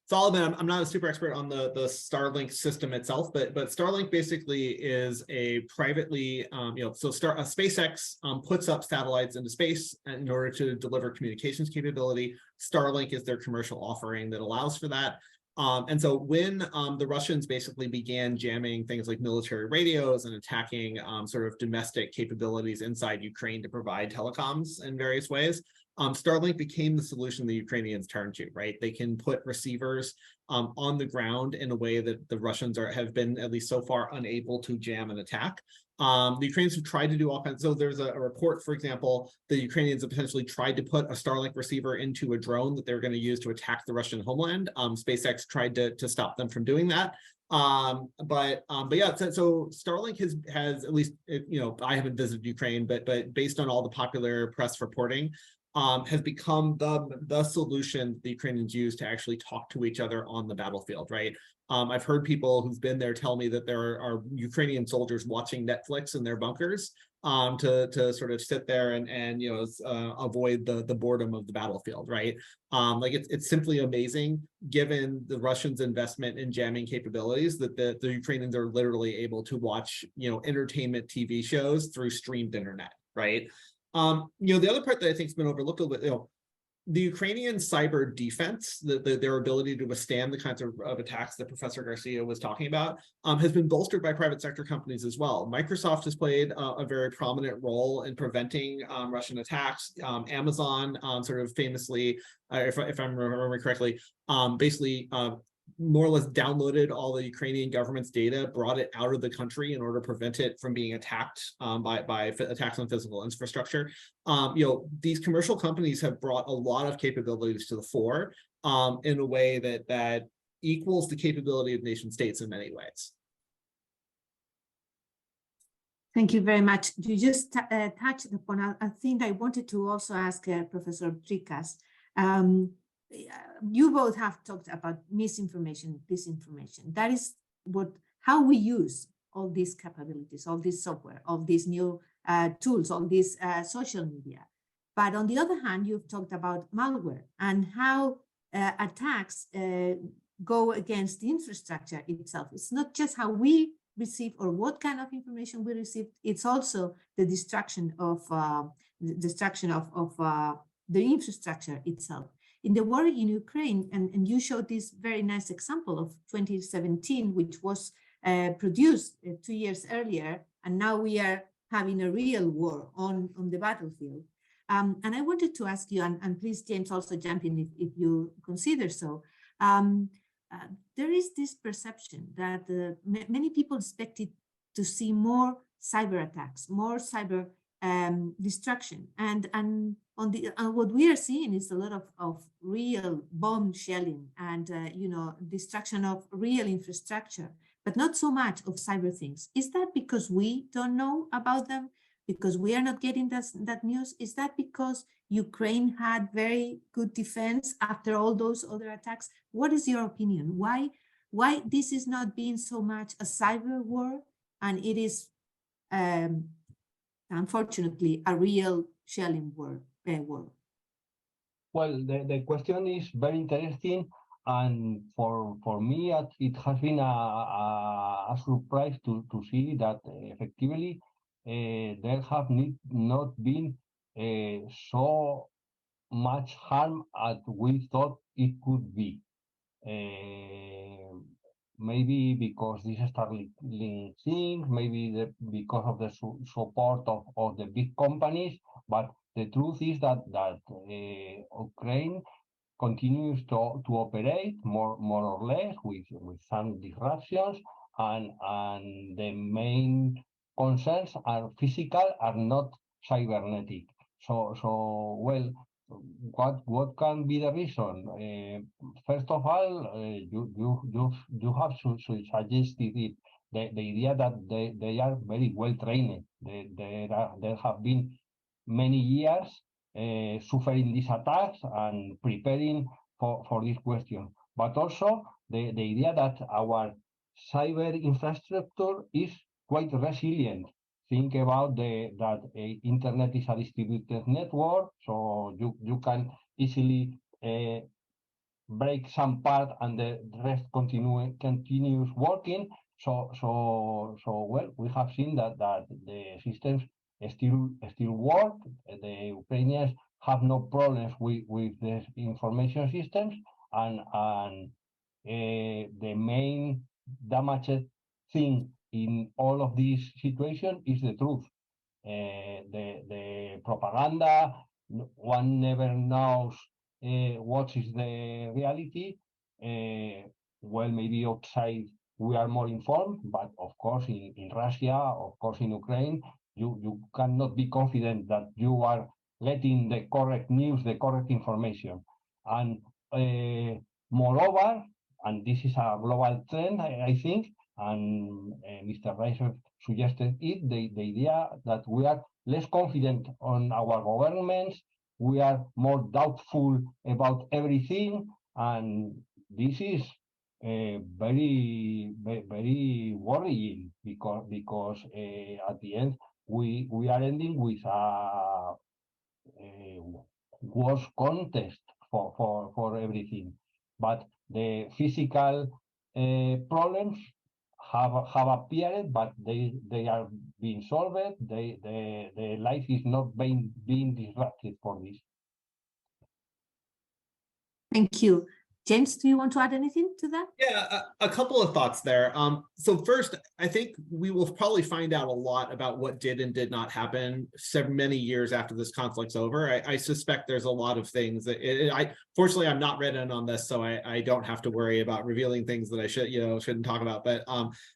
S4: Solomon, I'm not a super expert on the Starlink system itself, but Starlink basically is a privately, SpaceX puts up satellites into space in order to deliver communications capability. Starlink is their commercial offering that allows for that. And so when the Russians basically began jamming things like military radios and attacking sort of domestic capabilities inside Ukraine to provide telecoms in various ways, Starlink became the solution the Ukrainians turned to, right? They can put receivers on the ground in a way that the Russians have been, at least so far, unable to jam and attack. The Ukrainians have tried to do all kinds. So there's a report, for example, the Ukrainians have potentially tried to put a Starlink receiver into a drone that they're going to use to attack the Russian homeland. SpaceX tried to stop them from doing that. But yeah, so Starlink has at least, I haven't visited Ukraine, but based on all the popular press reporting, has become the solution the Ukrainians use to actually talk to each other on the battlefield, right? I've heard people who've been there tell me that there are Ukrainian soldiers watching Netflix in their bunkers to sort of sit there and avoid the boredom of the battlefield, right? Like it's simply amazing, given the Russians' investment in jamming capabilities, that the Ukrainians are literally able to watch entertainment TV shows through streamed internet, right? The other part that I think has been overlooked a little bit, the Ukrainian cyber defense, their ability to withstand the kinds of attacks that Professor Garcia was talking about, has been bolstered by private sector companies as well. Microsoft has played a very prominent role in preventing Russian attacks. Amazon sort of famously, if I'm remembering correctly, basically more or less downloaded all the Ukrainian government's data, brought it out of the country in order to prevent it from being attacked by attacks on physical infrastructure. These commercial companies have brought a lot of capabilities to the fore in a way that equals the capability of nation states in many ways.
S1: Thank you very much. You just touched upon a thing I wanted to also ask Professor Tricas. You both have talked about misinformation, disinformation. That is how we use all these capabilities, all this software, all these new tools, all this social media. But on the other hand, you've talked about malware and how attacks go against the infrastructure itself. It's not just how we receive or what kind of information we receive. It's also the destruction of the infrastructure itself. In the war in Ukraine, and you showed this very nice example of 2017, which was produced 2 years earlier, and now we are having a real war on the battlefield. And I wanted to ask you, and please, James, also jump in if you consider so. There is this perception that many people expected to see more cyber attacks, more cyber destruction, and what we are seeing is a lot of real bomb shelling and destruction of real infrastructure, but not so much of cyber things. Is that because we don't know about them? Because we are not getting that news? Is that because Ukraine had very good defense after all those other attacks? What is your opinion? Why this is not being so much a cyber war, and it is unfortunately a real shelling war?
S5: Well, the question is very interesting, and for me, it has been a surprise to see that effectively there have not been so much harm as we thought it could be. Maybe because this Starlink thing, maybe because of the support of the big companies, but the truth is that Ukraine continues to operate more or less with some disruptions, and the main concerns are physical, are not cybernetic. So well, what can be the reason? First of all, you have suggested it, the idea that they are very well trained. There have been many years suffering these attacks and preparing for this question, but also the idea that our cyber infrastructure is quite resilient. Think about that internet is a distributed network, so you can easily break some part and the rest continues working. So well, we have seen that the systems still work. The Ukrainians have no problems with the information systems, and the main damaged thing in all of this situation is the truth. The propaganda, one never knows what is the reality. Well, maybe outside we are more informed, but of course in Russia, of course in Ukraine, you cannot be confident that you are getting the correct news, the correct information. And moreover, and this is a global trend, I think, and Mr. Ryseff suggested it, the idea that we are less confident on our governments, we are more doubtful about everything, and this is very worrying, because at the end we are ending with a worse contest for everything. But the physical problems have appeared, but they are being solved. The life is not being disrupted for this.
S1: Thank you. James, do you want to add anything to that?
S4: Yeah, a couple of thoughts there. So first, I think we will probably find out a lot about what did and did not happen many years after this conflict's over. I suspect there's a lot of things that fortunately, I'm not read in on this, so I don't have to worry about revealing things that I shouldn't talk about. But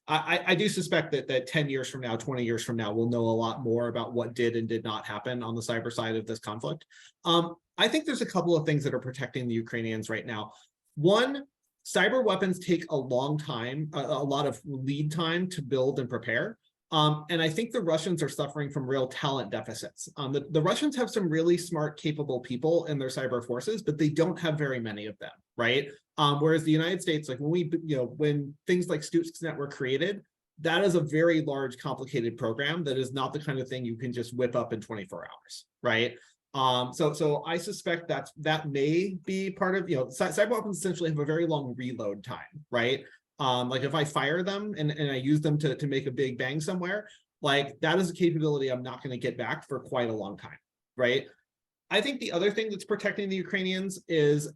S4: I do suspect that 10 years from now, 20 years from now, we'll know a lot more about what did and did not happen on the cyber side of this conflict. I think there's a couple of things that are protecting the Ukrainians right now. One, cyber weapons take a long time, a lot of lead time to build and prepare. And I think the Russians are suffering from real talent deficits. The Russians have some really smart, capable people in their cyber forces, but they don't have very many of them, right? Whereas the United States, like when things like Stuxnet were created, that is a very large, complicated program that is not the kind of thing you can just whip up in 24 hours, right? So I suspect that may be part of, cyber weapons essentially have a very long reload time, right? Like if I fire them and I use them to make a big bang somewhere, like that is a capability I'm not going to get back for quite a long time, right? I think the other thing that's protecting the Ukrainians is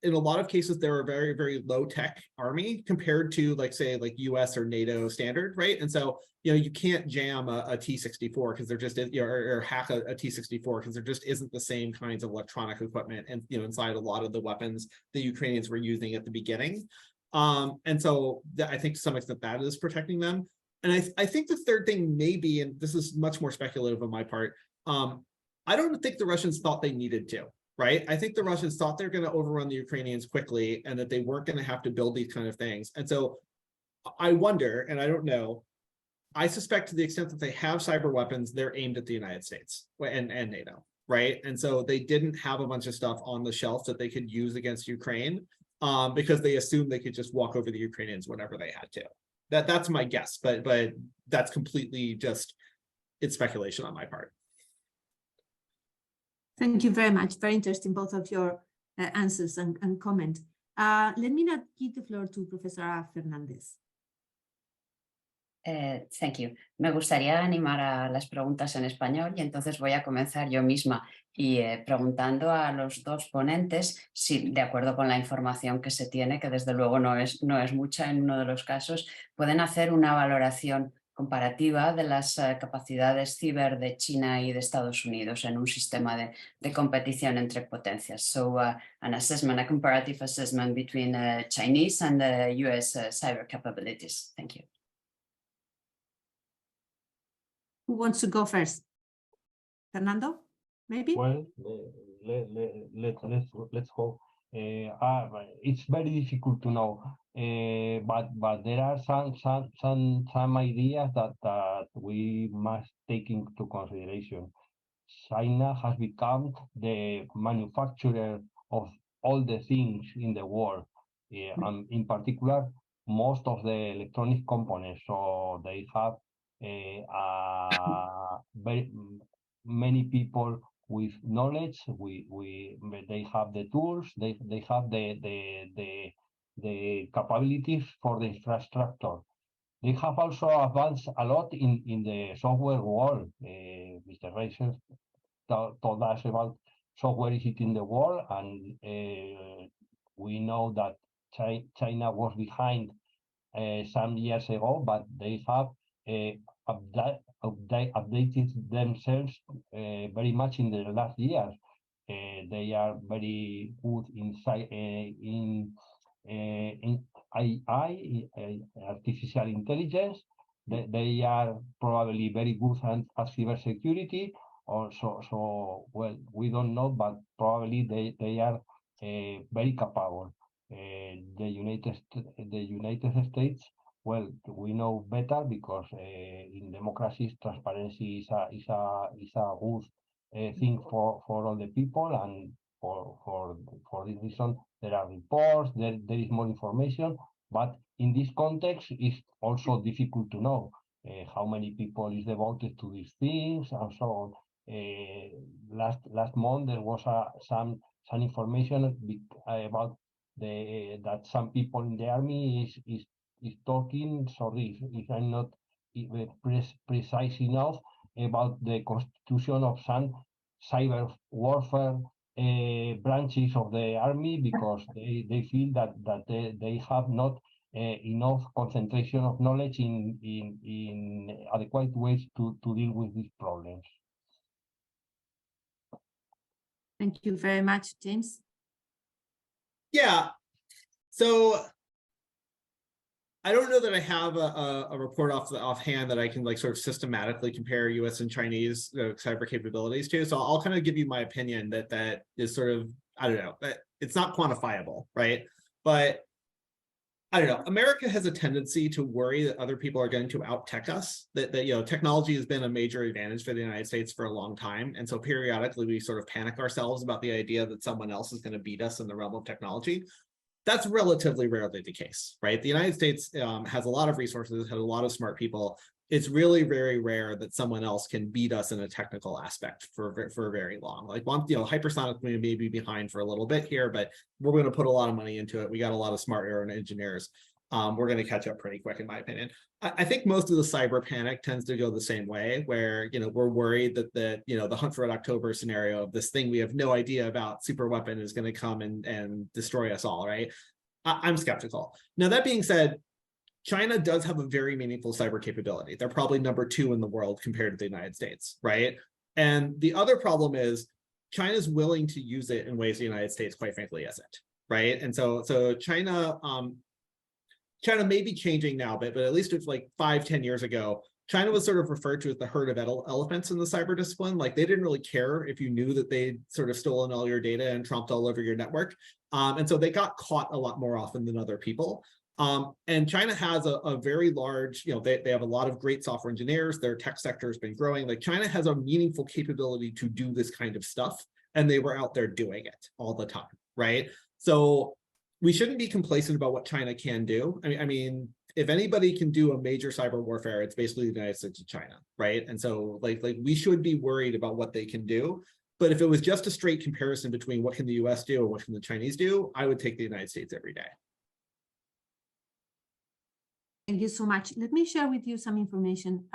S4: in a lot of cases, they're a very, very low tech army compared to say US or NATO standard, right? And so, you can't jam a T-64 because there just is, or hack a T-64 because there just isn't the same kinds of electronic equipment and, inside a lot of the weapons the Ukrainians were using at the beginning. And so I think to some extent that is protecting them. And I think the third thing may be, and this is much more speculative on my part, I don't think the Russians thought they needed to. Right? I think the Russians thought they're going to overrun the Ukrainians quickly and that they weren't going to have to build these kind of things. And so I wonder, and I don't know, I suspect to the extent that they have cyber weapons, they're aimed at the United States and NATO, right? And so they didn't have a bunch of stuff on the shelf that they could use against Ukraine because they assumed they could just walk over the Ukrainians whenever they had to. That's my guess, but that's completely just, it's speculation on my part.
S1: Thank you very much. Very interesting, both of your answers and comment. Let me now give the floor to Professor Fernández.
S3: Thank you. Me gustaría animar a las preguntas en español y entonces voy a comenzar yo misma y preguntando a los dos ponentes si, de acuerdo con la información que se tiene, que desde luego no es mucha en uno de los casos, pueden hacer una valoración comparativa de las capacidades ciber de China y de Estados Unidos en un sistema de competición entre potencias. So an assessment, a comparative assessment between Chinese and US cyber capabilities. Thank you.
S1: Who wants to go first? Fernando, maybe?
S5: Well, let's go. It's very difficult to know, but there are some ideas that we must take into consideration. China has become the manufacturer of all the things in the world, and in particular, most of the electronic components. So they have very many people with knowledge. They have the tools. They have the capabilities for the infrastructure. They have also advanced a lot in the software world. Mr. Ryseff told us about software is hitting the wall, and we know that China was behind some years ago, but they have updated themselves very much in the last years. They are very good in AI, artificial intelligence. They are probably very good at cybersecurity. Also, so well, we don't know, but probably they are very capable. The United States. Well, we know better because in democracies, transparency is a good thing for all the people, and for this reason, there are reports, there is more information, but in this context, it's also difficult to know how many people is devoted to these things and so on. Last month there was some information about that some people in the army is talking. Sorry if I'm not precise enough about the constitution of some cyber warfare branches of the army because they feel that they have not enough concentration of knowledge in adequate ways to deal with these problems.
S1: Thank you very much, James.
S4: Yeah, so I don't know that I have a report offhand that I can like sort of systematically compare US and Chinese cyber capabilities to. So I'll kind of give you my opinion that is sort of, I don't know, it's not quantifiable, right? But I don't know, America has a tendency to worry that other people are going to out-tech us, that you know, technology has been a major advantage for the United States for a long time. And so periodically we sort of panic ourselves about the idea that someone else is going to beat us in the realm of technology. That's relatively rarely the case, right? The United States has a lot of resources, has a lot of smart people. It's really very rare that someone else can beat us in a technical aspect for very long. Like, you know, hypersonic may be behind for a little bit here, but we're going to put a lot of money into it. We got a lot of smart air engineers. We're going to catch up pretty quick, in my opinion. I think most of the cyber panic tends to go the same way, where, you know, we're worried that the Hunt for Red October scenario of this thing we have no idea about, super weapon, is going to come and destroy us all, right? I'm skeptical. Now, that being said, China does have a very meaningful cyber capability. They're probably #2 in the world compared to the United States, right? And the other problem is China's willing to use it in ways the United States, quite frankly, isn't, right? And so China may be changing now, but at least it's like 5-10 years ago, China was sort of referred to as the herd of elephants in the cyber discipline. Like, they didn't really care if you knew that they'd sort of stolen all your data and tromped all over your network. And so they got caught a lot more often than other people. And China has a very large, you know, they have a lot of great software engineers. Their tech sector has been growing. Like, China has a meaningful capability to do this kind of stuff, and they were out there doing it all the time, right? So we shouldn't be complacent about what China can do. I mean, if anybody can do a major cyber warfare, it's basically the United States and China, right? And so like we should be worried about what they can do. But if it was just a straight comparison between what can the US do and what can the Chinese do, I would take the United States every day.
S1: Thank you so much. Let me share with you some information.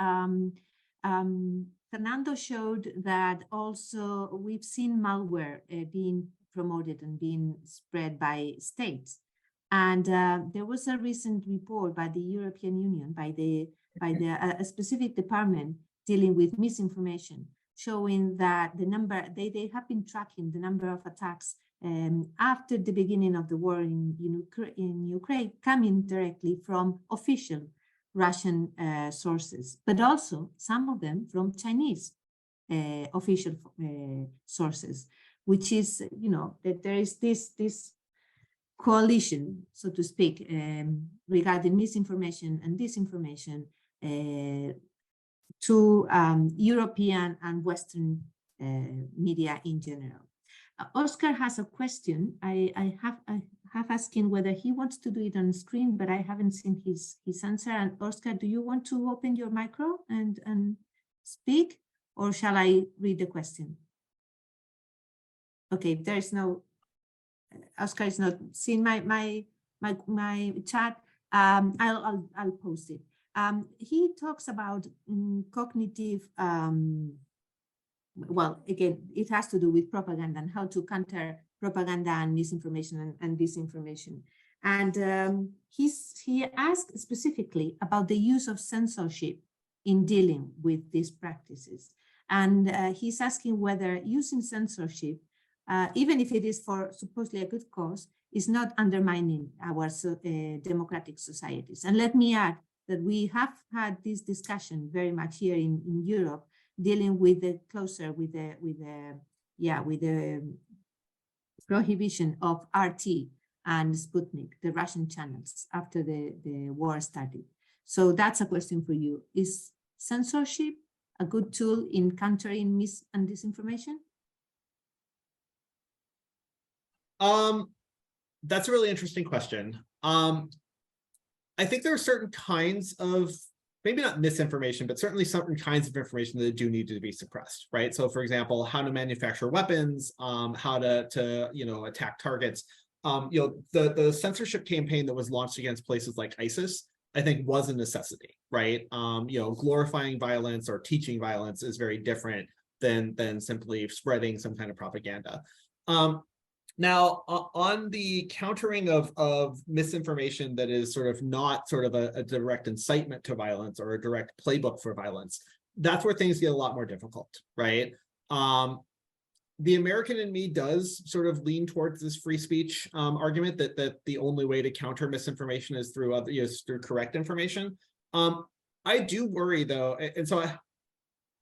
S1: Fernando showed that also we've seen malware being promoted and being spread by states. And there was a recent report by the European Union, by a specific department dealing with misinformation, showing that the number, they have been tracking the number of attacks after the beginning of the war in Ukraine, coming directly from official Russian sources, but also some of them from Chinese official sources, which is, you know, that there is this coalition, so to speak, regarding misinformation and disinformation to European and Western media in general. Oscar has a question. I have asked him whether he wants to do it on screen, but I haven't seen his answer. And Oscar, do you want to open your micro and speak, or shall I read the question? Okay, there is no. Oscar is not seeing my chat. I'll post it. He talks about cognitive. Well, again, it has to do with propaganda and how to counter propaganda and misinformation and disinformation. And he asked specifically about the use of censorship in dealing with these practices. And he's asking whether using censorship, even if it is for supposedly a good cause, is not undermining our democratic societies. And let me add that we have had this discussion very much here in Europe, dealing with the prohibition of RT and Sputnik, the Russian channels, after the war started. So that's a question for you. Is censorship a good tool in countering mis and disinformation?
S4: That's a really interesting question. I think there are certain kinds of, maybe not misinformation, but certainly certain kinds of information that do need to be suppressed, right? So, for example, how to manufacture weapons, how to attack targets. The censorship campaign that was launched against places like ISIS, I think, was a necessity, right? Glorifying violence or teaching violence is very different than simply spreading some kind of propaganda. Now, on the countering of misinformation that is sort of not sort of a direct incitement to violence or a direct playbook for violence, that's where things get a lot more difficult, right? The American in me does sort of lean towards this free speech argument that the only way to counter misinformation is through through correct information. I do worry though, and so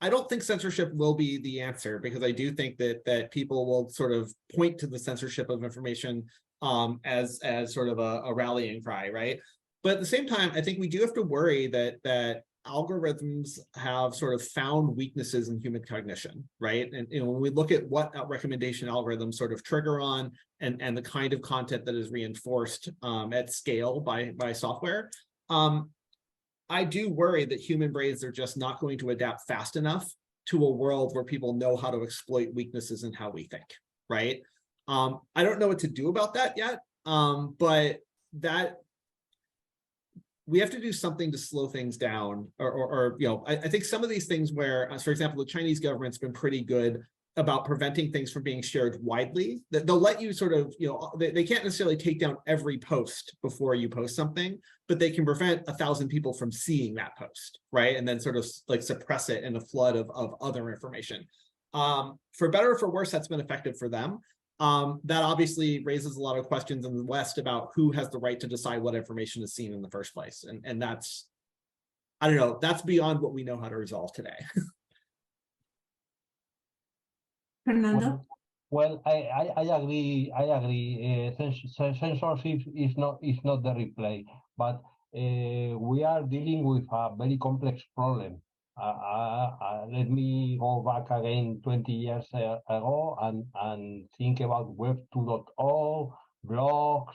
S4: I don't think censorship will be the answer, because I do think that people will sort of point to the censorship of information as sort of a rallying cry, right? But at the same time, I think we do have to worry that algorithms have sort of found weaknesses in human cognition, right? And when we look at what recommendation algorithms sort of trigger on and the kind of content that is reinforced at scale by software, I do worry that human brains are just not going to adapt fast enough to a world where people know how to exploit weaknesses in how we think, right? I don't know what to do about that yet, but that we have to do something to slow things down, or I think some of these things where, for example, the Chinese government's been pretty good about preventing things from being shared widely. They'll let you sort of, they can't necessarily take down every post before you post something, but they can prevent 1,000 people from seeing that post, right? And then sort of like suppress it in a flood of other information. For better or for worse, that's been effective for them. That obviously raises a lot of questions in the West about who has the right to decide what information is seen in the first place. And that's, I don't know, that's beyond what we know how to resolve today.
S1: Fernando?
S5: Well, I agree. Censorship is not the replay, but we are dealing with a very complex problem. Let me go back again 20 years ago and think about Web 2.0, blogs,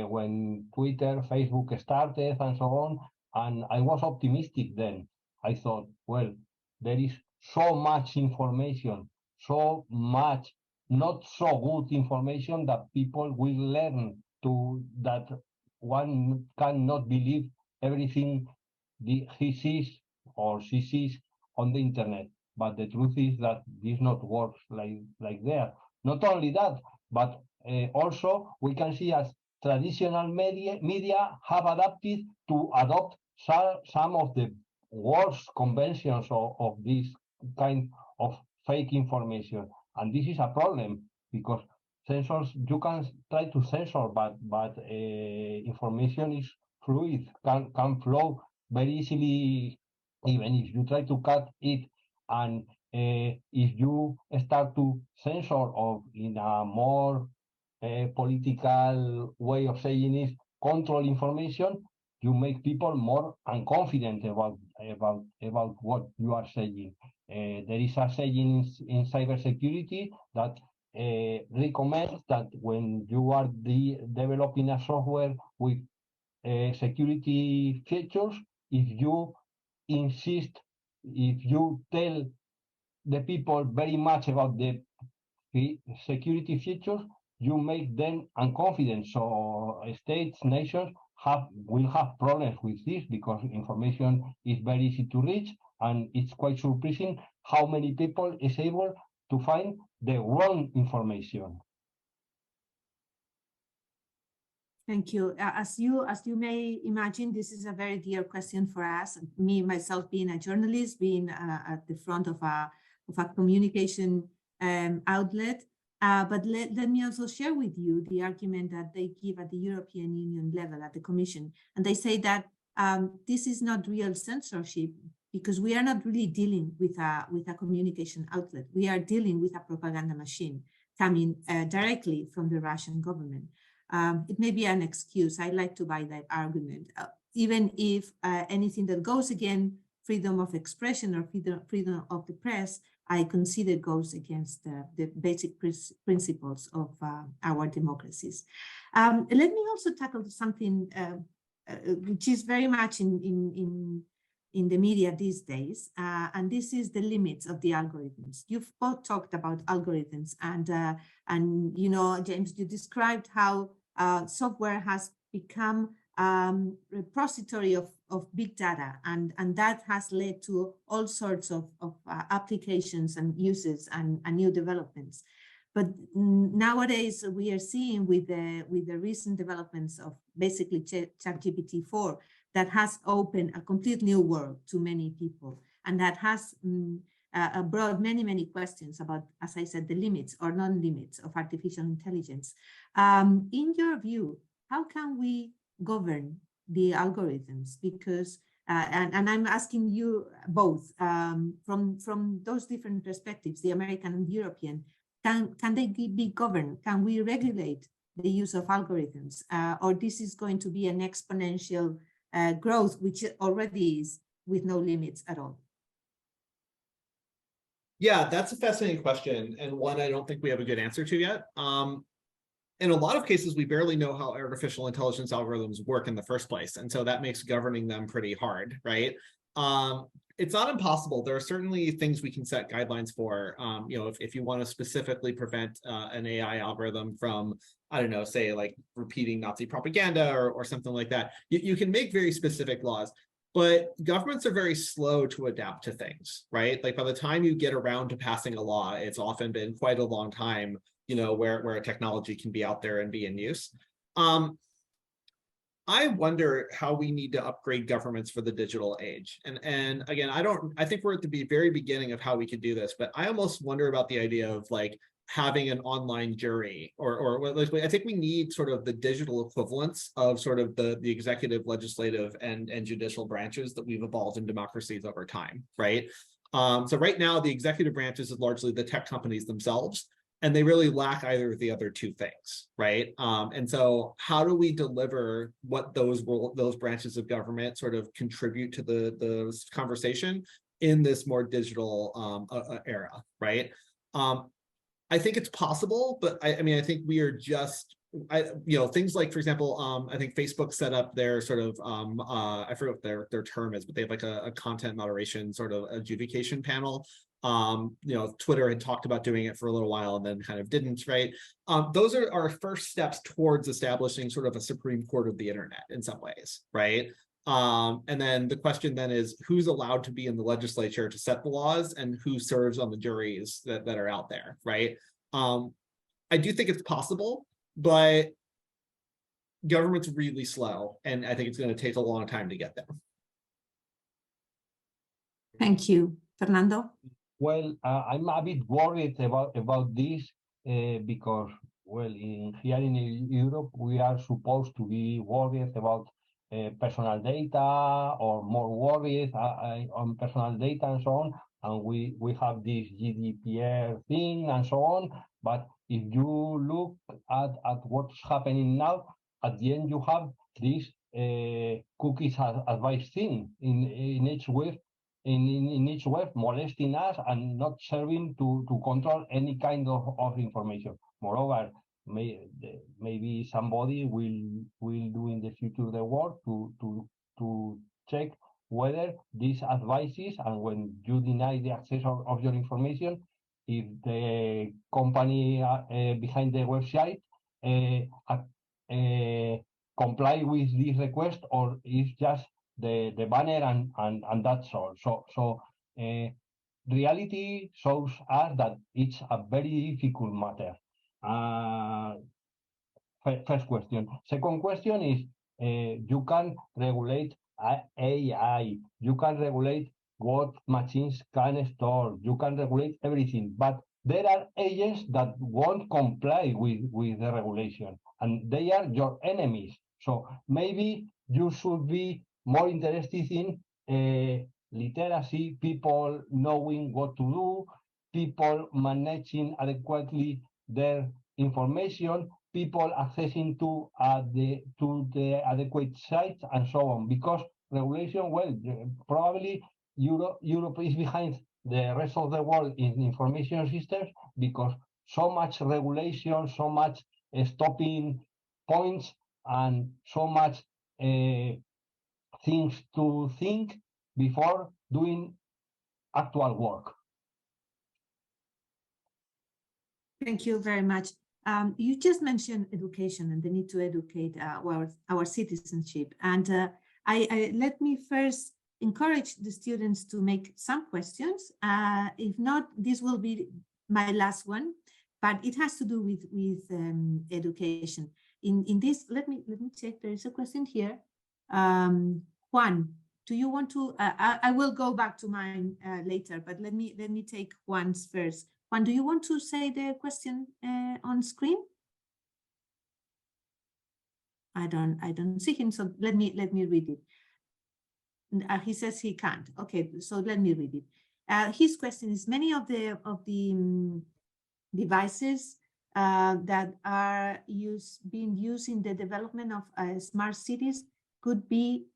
S5: when Twitter, Facebook started, and so on. And I was optimistic then. I thought, well, there is so much information, so much not so good information that people will learn that one cannot believe everything he sees or she sees on the internet. But the truth is that this not works like that. Not only that, but also we can see as traditional media have adapted to adopt some of the worst conventions of this kind of fake information. And this is a problem, because censors, you can try to censor, but information is fluid, can flow very easily, even if you try to cut it. And if you start to censor, or in a more political way of saying it, control information, you make people more unconfident about what you are saying. There is a saying in cybersecurity that recommends that when you are developing a software with security features, if you insist, if you tell the people very much about the security features, you make them unconfident. So states, nations will have problems with this, because information is very easy to reach, and it's quite surprising how many people is able to find the wrong information.
S1: Thank you. As you may imagine, this is a very dear question for us. Me, myself, being a journalist, being at the front of a communication outlet. But let me also share with you the argument that they give at the European Union level, at the Commission. And they say that this is not real censorship, because we are not really dealing with a communication outlet. We are dealing with a propaganda machine coming directly from the Russian government. It may be an excuse. I like to buy that argument, even if anything that goes against freedom of expression or freedom of the press, I consider goes against the basic principles of our democracies. Let me also tackle something which is very much in the media these days, and this is the limits of the algorithms. You've both talked about algorithms, and you know, James, you described how software has become a repository of big data, and that has led to all sorts of applications and uses and new developments. But nowadays we are seeing with the recent developments of basically ChatGPT 4 that has opened a complete new world to many people, and that has brought many questions about, as I said, the limits or non-limits of artificial intelligence. In your view, how can we govern the algorithms? Because and I'm asking you both from those different perspectives, the American and European. Can they be governed? Can we regulate the use of algorithms? Or this is going to be an exponential growth, which already is with no limits at all?
S4: Yeah, that's a fascinating question, and one I don't think we have a good answer to yet. In a lot of cases, we barely know how artificial intelligence algorithms work in the first place, and so that makes governing them pretty hard, right? It's not impossible. There are certainly things we can set guidelines for. If you want to specifically prevent an AI algorithm from, I don't know, say like repeating Nazi propaganda or something like that, you can make very specific laws. But governments are very slow to adapt to things, right? Like by the time you get around to passing a law, it's often been quite a long time, where a technology can be out there and be in use. I wonder how we need to upgrade governments for the digital age. And again, I think we're at the very beginning of how we could do this, but I almost wonder about the idea of like having an online jury or I think we need sort of the digital equivalents of sort of the executive, legislative, and judicial branches that we've evolved in democracies over time, right? So right now, the executive branches is largely the tech companies themselves, and they really lack either of the other two things, right? And so how do we deliver what those branches of government sort of contribute to the conversation in this more digital era, right? I think it's possible, but I mean, I think we are just, things like, for example, I think Facebook set up their sort of, I forget what their term is, but they have like a content moderation sort of adjudication panel. Twitter had talked about doing it for a little while and then kind of didn't, right? Those are our first steps towards establishing sort of a Supreme Court of the internet in some ways, right? And then the question then is who's allowed to be in the legislature to set the laws and who serves on the juries that are out there, right? I do think it's possible, but government's really slow, and I think it's going to take a long time to get there.
S1: Thank you. Fernando?
S5: Well, I'm a bit worried about this because, well, here in Europe, we are supposed to be worried about personal data or more worried on personal data and so on. And we have this GDPR thing and so on. But if you look at what's happening now, at the end you have this cookies advice thing in each web. In each web, molesting us and not serving to control any kind of information. Moreover, maybe somebody will do in the future the work to check whether these advices, and when you deny the access of your information, if the company behind the website comply with this request, or is just the banner and that's all. So reality shows us that it's a very difficult matter. First question. Second question is you can regulate AI, you can regulate what machines can store, you can regulate everything, but there are agents that won't comply with the regulation, and they are your enemies. So maybe you should be more interested in literacy, people knowing what to do, people managing adequately their information, people accessing to the adequate sites and so on. Because regulation, well, probably Europe is behind the rest of the world in information systems because so much regulation, so much stopping points, and so much things to think before doing actual work.
S1: Thank you very much. You just mentioned education and the need to educate our citizenship. And let me first encourage the students to make some questions. If not, this will be my last one. but it has to do with education. In this, let me check. There is a question here. Juan, do you want to? I will go back to mine later, but let me take Juan's first. Juan, do you want to say the question on screen? I don't see him, so let me read it. He says he can't. Okay, so let me read it. His question is: many of the devices that are being used in the development of smart cities could be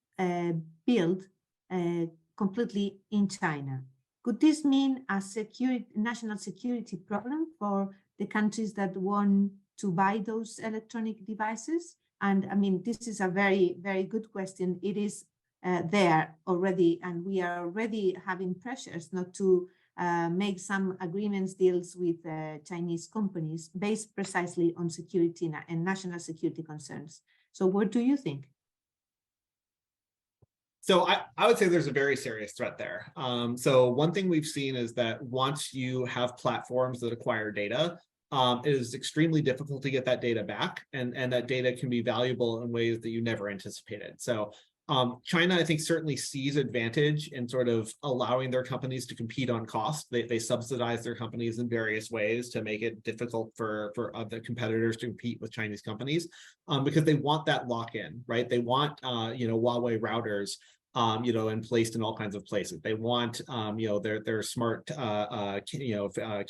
S1: built completely in China. Could this mean a national security problem for the countries that want to buy those electronic devices? And I mean, this is a very, very good question. It is there already, and we are already having pressures not to make some agreements, deals with Chinese companies based precisely on security and national security concerns. So what do you think?
S4: So I would say there's a very serious threat there. So one thing we've seen is that once you have platforms that acquire data, it is extremely difficult to get that data back, and that data can be valuable in ways that you never anticipated. So China, I think, certainly sees advantage in sort of allowing their companies to compete on cost. They subsidize their companies in various ways to make it difficult for other competitors to compete with Chinese companies, because they want that lock-in, right? They want, Huawei routers, and placed in all kinds of places. They want, their smart,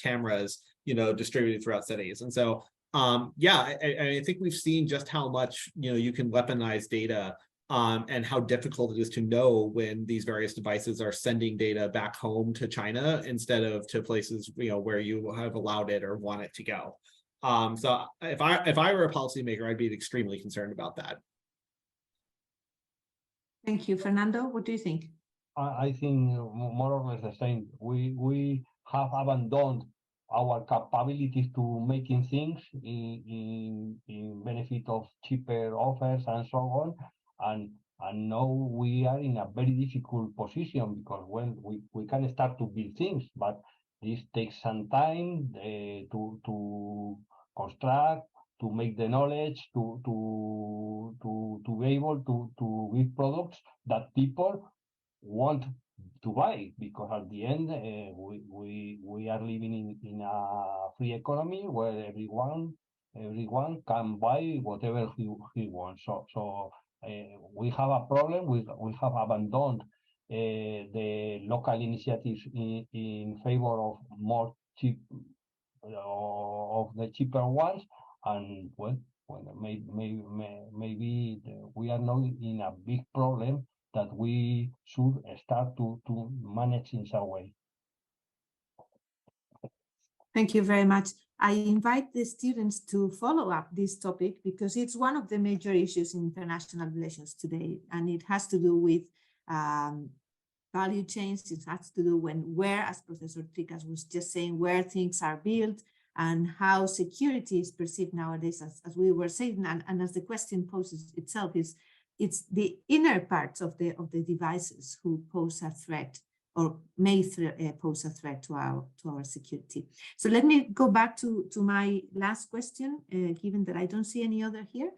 S4: cameras, distributed throughout cities. And so, I think we've seen just how much, you can weaponize data, and how difficult it is to know when these various devices are sending data back home to China instead of to places, where you have allowed it or want it to go. So if I were a policymaker, I'd be extremely concerned about that.
S1: Thank you. Fernando, what do you think?
S5: I think more or less the same. We have abandoned our capabilities to making things in benefit of cheaper offers and so on. And now we are in a very difficult position, because when we can start to build things, but this takes some time to construct, to make the knowledge, to be able to give products that people want to buy, because at the end we are living in a free economy where everyone can buy whatever he wants. So we have a problem. We have abandoned the local initiatives in favor of more cheap of the cheaper ones, and maybe we are now in a big problem that we should start to manage in some way.
S1: Thank you very much. I invite the students to follow up this topic, because it's one of the major issues in international relations today, and it has to do with value chains. It has to do where, as Professor Tricas was just saying, where things are built and how security is perceived nowadays, as we were saying, and as the question poses itself, it's the inner parts of the devices who pose a threat, or may pose a threat to our security. So let me go back to my last question, given that I don't see any other here.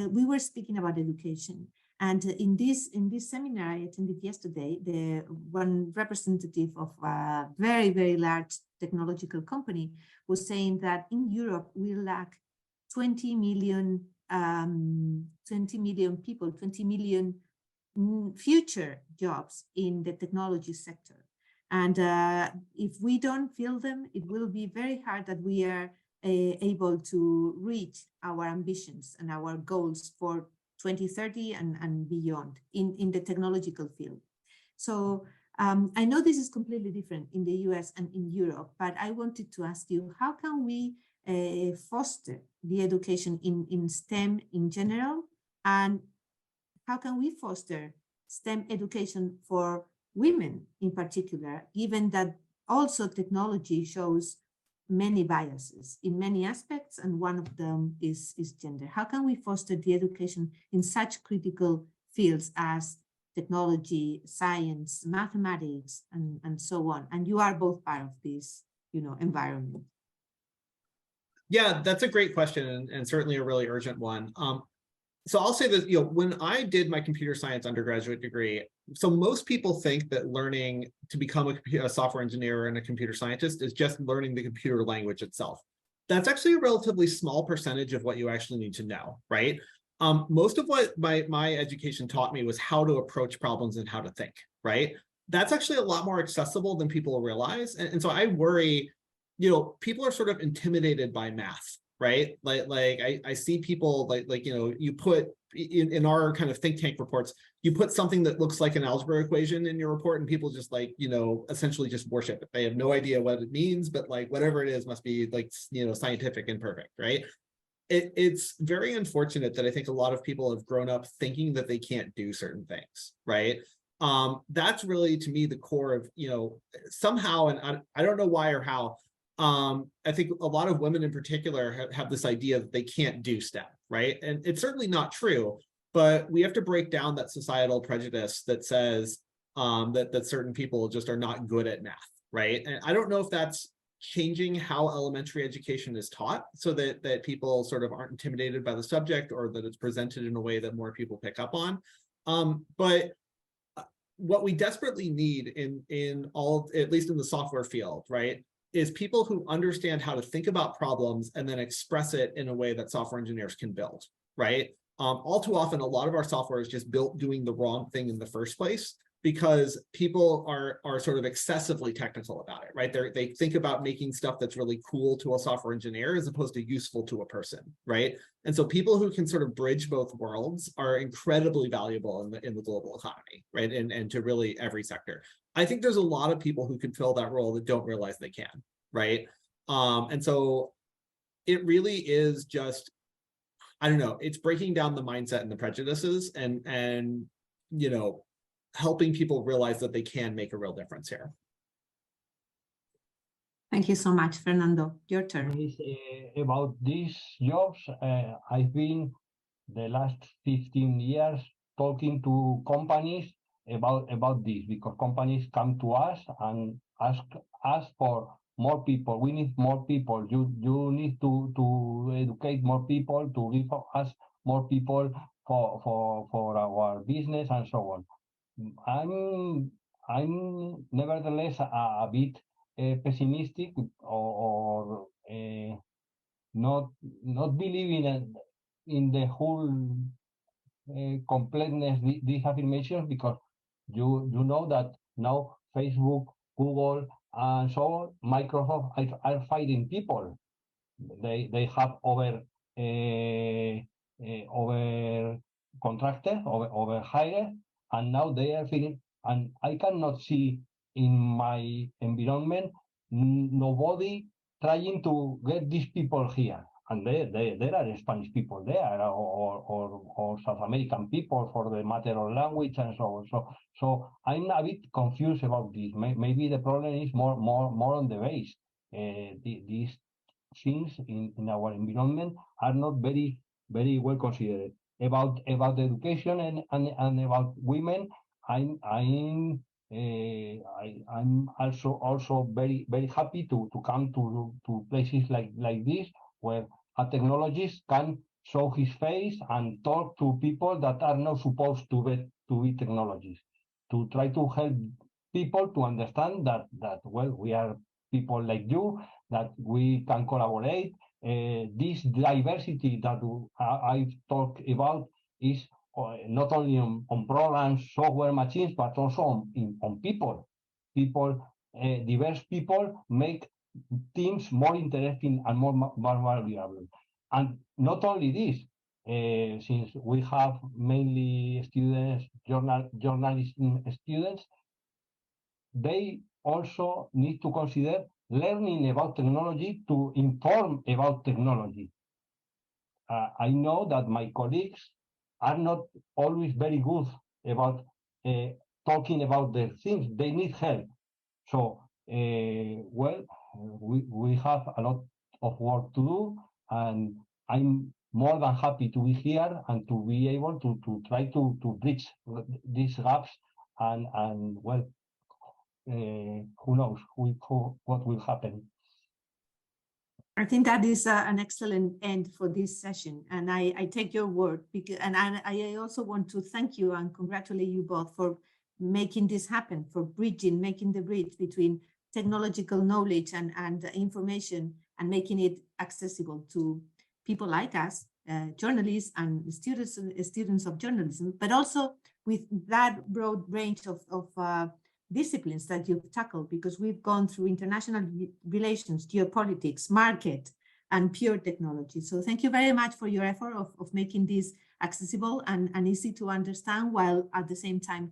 S1: We were speaking about education, and in this seminar I attended yesterday, the one representative of a very, very large technological company was saying that in Europe we lack 20 million people, 20 million future jobs in the technology sector. And if we don't fill them, it will be very hard that we are able to reach our ambitions and our goals for 2030 and beyond in the technological field. So I know this is completely different in the US and in Europe, but I wanted to ask you, how can we foster the education in STEM in general, and how can we foster STEM education for women in particular, given that also technology shows many biases in many aspects, and one of them is gender? How can we foster the education in such critical fields as technology, science, mathematics, and so on? And you are both part of this, environment.
S4: Yeah, that's a great question, and certainly a really urgent one. So I'll say that, when I did my computer science undergraduate degree, so most people think that learning to become a software engineer and a computer scientist is just learning the computer language itself. That's actually a relatively small percentage of what you actually need to know, right? Most of what my education taught me was how to approach problems and how to think, right? That's actually a lot more accessible than people realize. And so I worry, people are sort of intimidated by math, right? Like I see people you put in our kind of think tank reports, you put something that looks like an algebra equation in your report and people just essentially just worship it. They have no idea what it means, but like whatever it is must be scientific and perfect, right? It's very unfortunate that I think a lot of people have grown up thinking that they can't do certain things, right? That's really, to me, the core of, somehow, and I don't know why or how, I think a lot of women in particular have this idea that they can't do STEM, right? And it's certainly not true, but we have to break down that societal prejudice that says that certain people just are not good at math, right? And I don't know if that's changing how elementary education is taught so that people sort of aren't intimidated by the subject, or that it's presented in a way that more people pick up on. But what we desperately need in all, at least in the software field, right, is people who understand how to think about problems and then express it in a way that software engineers can build, right? All too often, a lot of our software is just built doing the wrong thing in the first place, because people are sort of excessively technical about it, right? They think about making stuff that's really cool to a software engineer as opposed to useful to a person, right? And so people who can sort of bridge both worlds are incredibly valuable in the global economy, right? And to really every sector. I think there's a lot of people who can fill that role that don't realize they can, right? And so it really is just, I don't know, it's breaking down the mindset and the prejudices and helping people realize that they can make a real difference here.
S1: Thank you so much, Fernando. Your turn.
S5: About these jobs, I've been the last 15 years talking to companies about this, because companies come to us and ask us for more people. We need more people. You need to educate more people, to give us more people for our business and so on. I'm nevertheless a bit pessimistic, or not believing in the whole completeness these affirmations, because you know that now Facebook, Google, and so on, Microsoft are fighting people. They have over contracted, over hired, and now they are feeling. And I cannot see in my environment nobody trying to get these people here. And there are Spanish people there, or South American people, for the matter of language and so on. So I'm a bit confused about this. Maybe the problem is more on the base. These things in our environment are not very well considered. About education and about women, I'm also very happy to come to places like this, where a technologist can show his face and talk to people that are not supposed to be technologists, to try to help people to understand that well, we are people like you, that we can collaborate. This diversity that I've talked about is not only on programs, software, machines, but also on people. Diverse people make teams more interesting and more valuable. And not only this, since we have mainly students, journalism students, they also need to consider learning about technology to inform about technology. I know that my colleagues are not always very good about talking about their things. They need help. So, well, we have a lot of work to do, and I'm more than happy to be here and to be able to try to bridge these gaps, and well, who knows what will happen.
S1: I think that is an excellent end for this session, and I take your word, because, and I also want to thank you and congratulate you both for making this happen, for making the bridge between technological knowledge and information, and making it accessible to people like us, journalists and students of journalism, but also with that broad range of disciplines that you've tackled, because we've gone through international relations, geopolitics, market, and pure technology. So thank you very much for your effort of making this accessible and easy to understand, while at the same time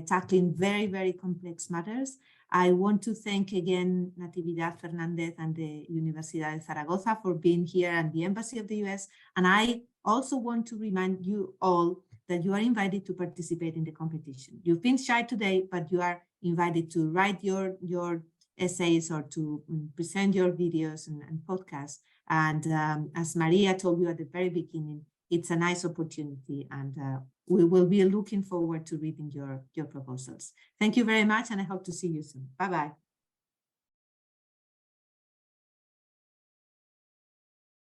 S1: tackling very, very complex matters. I want to thank again Natividad Fernández and the Universidad de Zaragoza for being here, and the Embassy of the US. And I also want to remind you all that you are invited to participate in the competition. You've been shy today, but you are invited to write your essays or to present your videos and podcasts. And as Maria told you at the very beginning, it's a nice opportunity, and we will be looking forward to reading your proposals. Thank you very much, and I hope to see you soon. Bye-bye.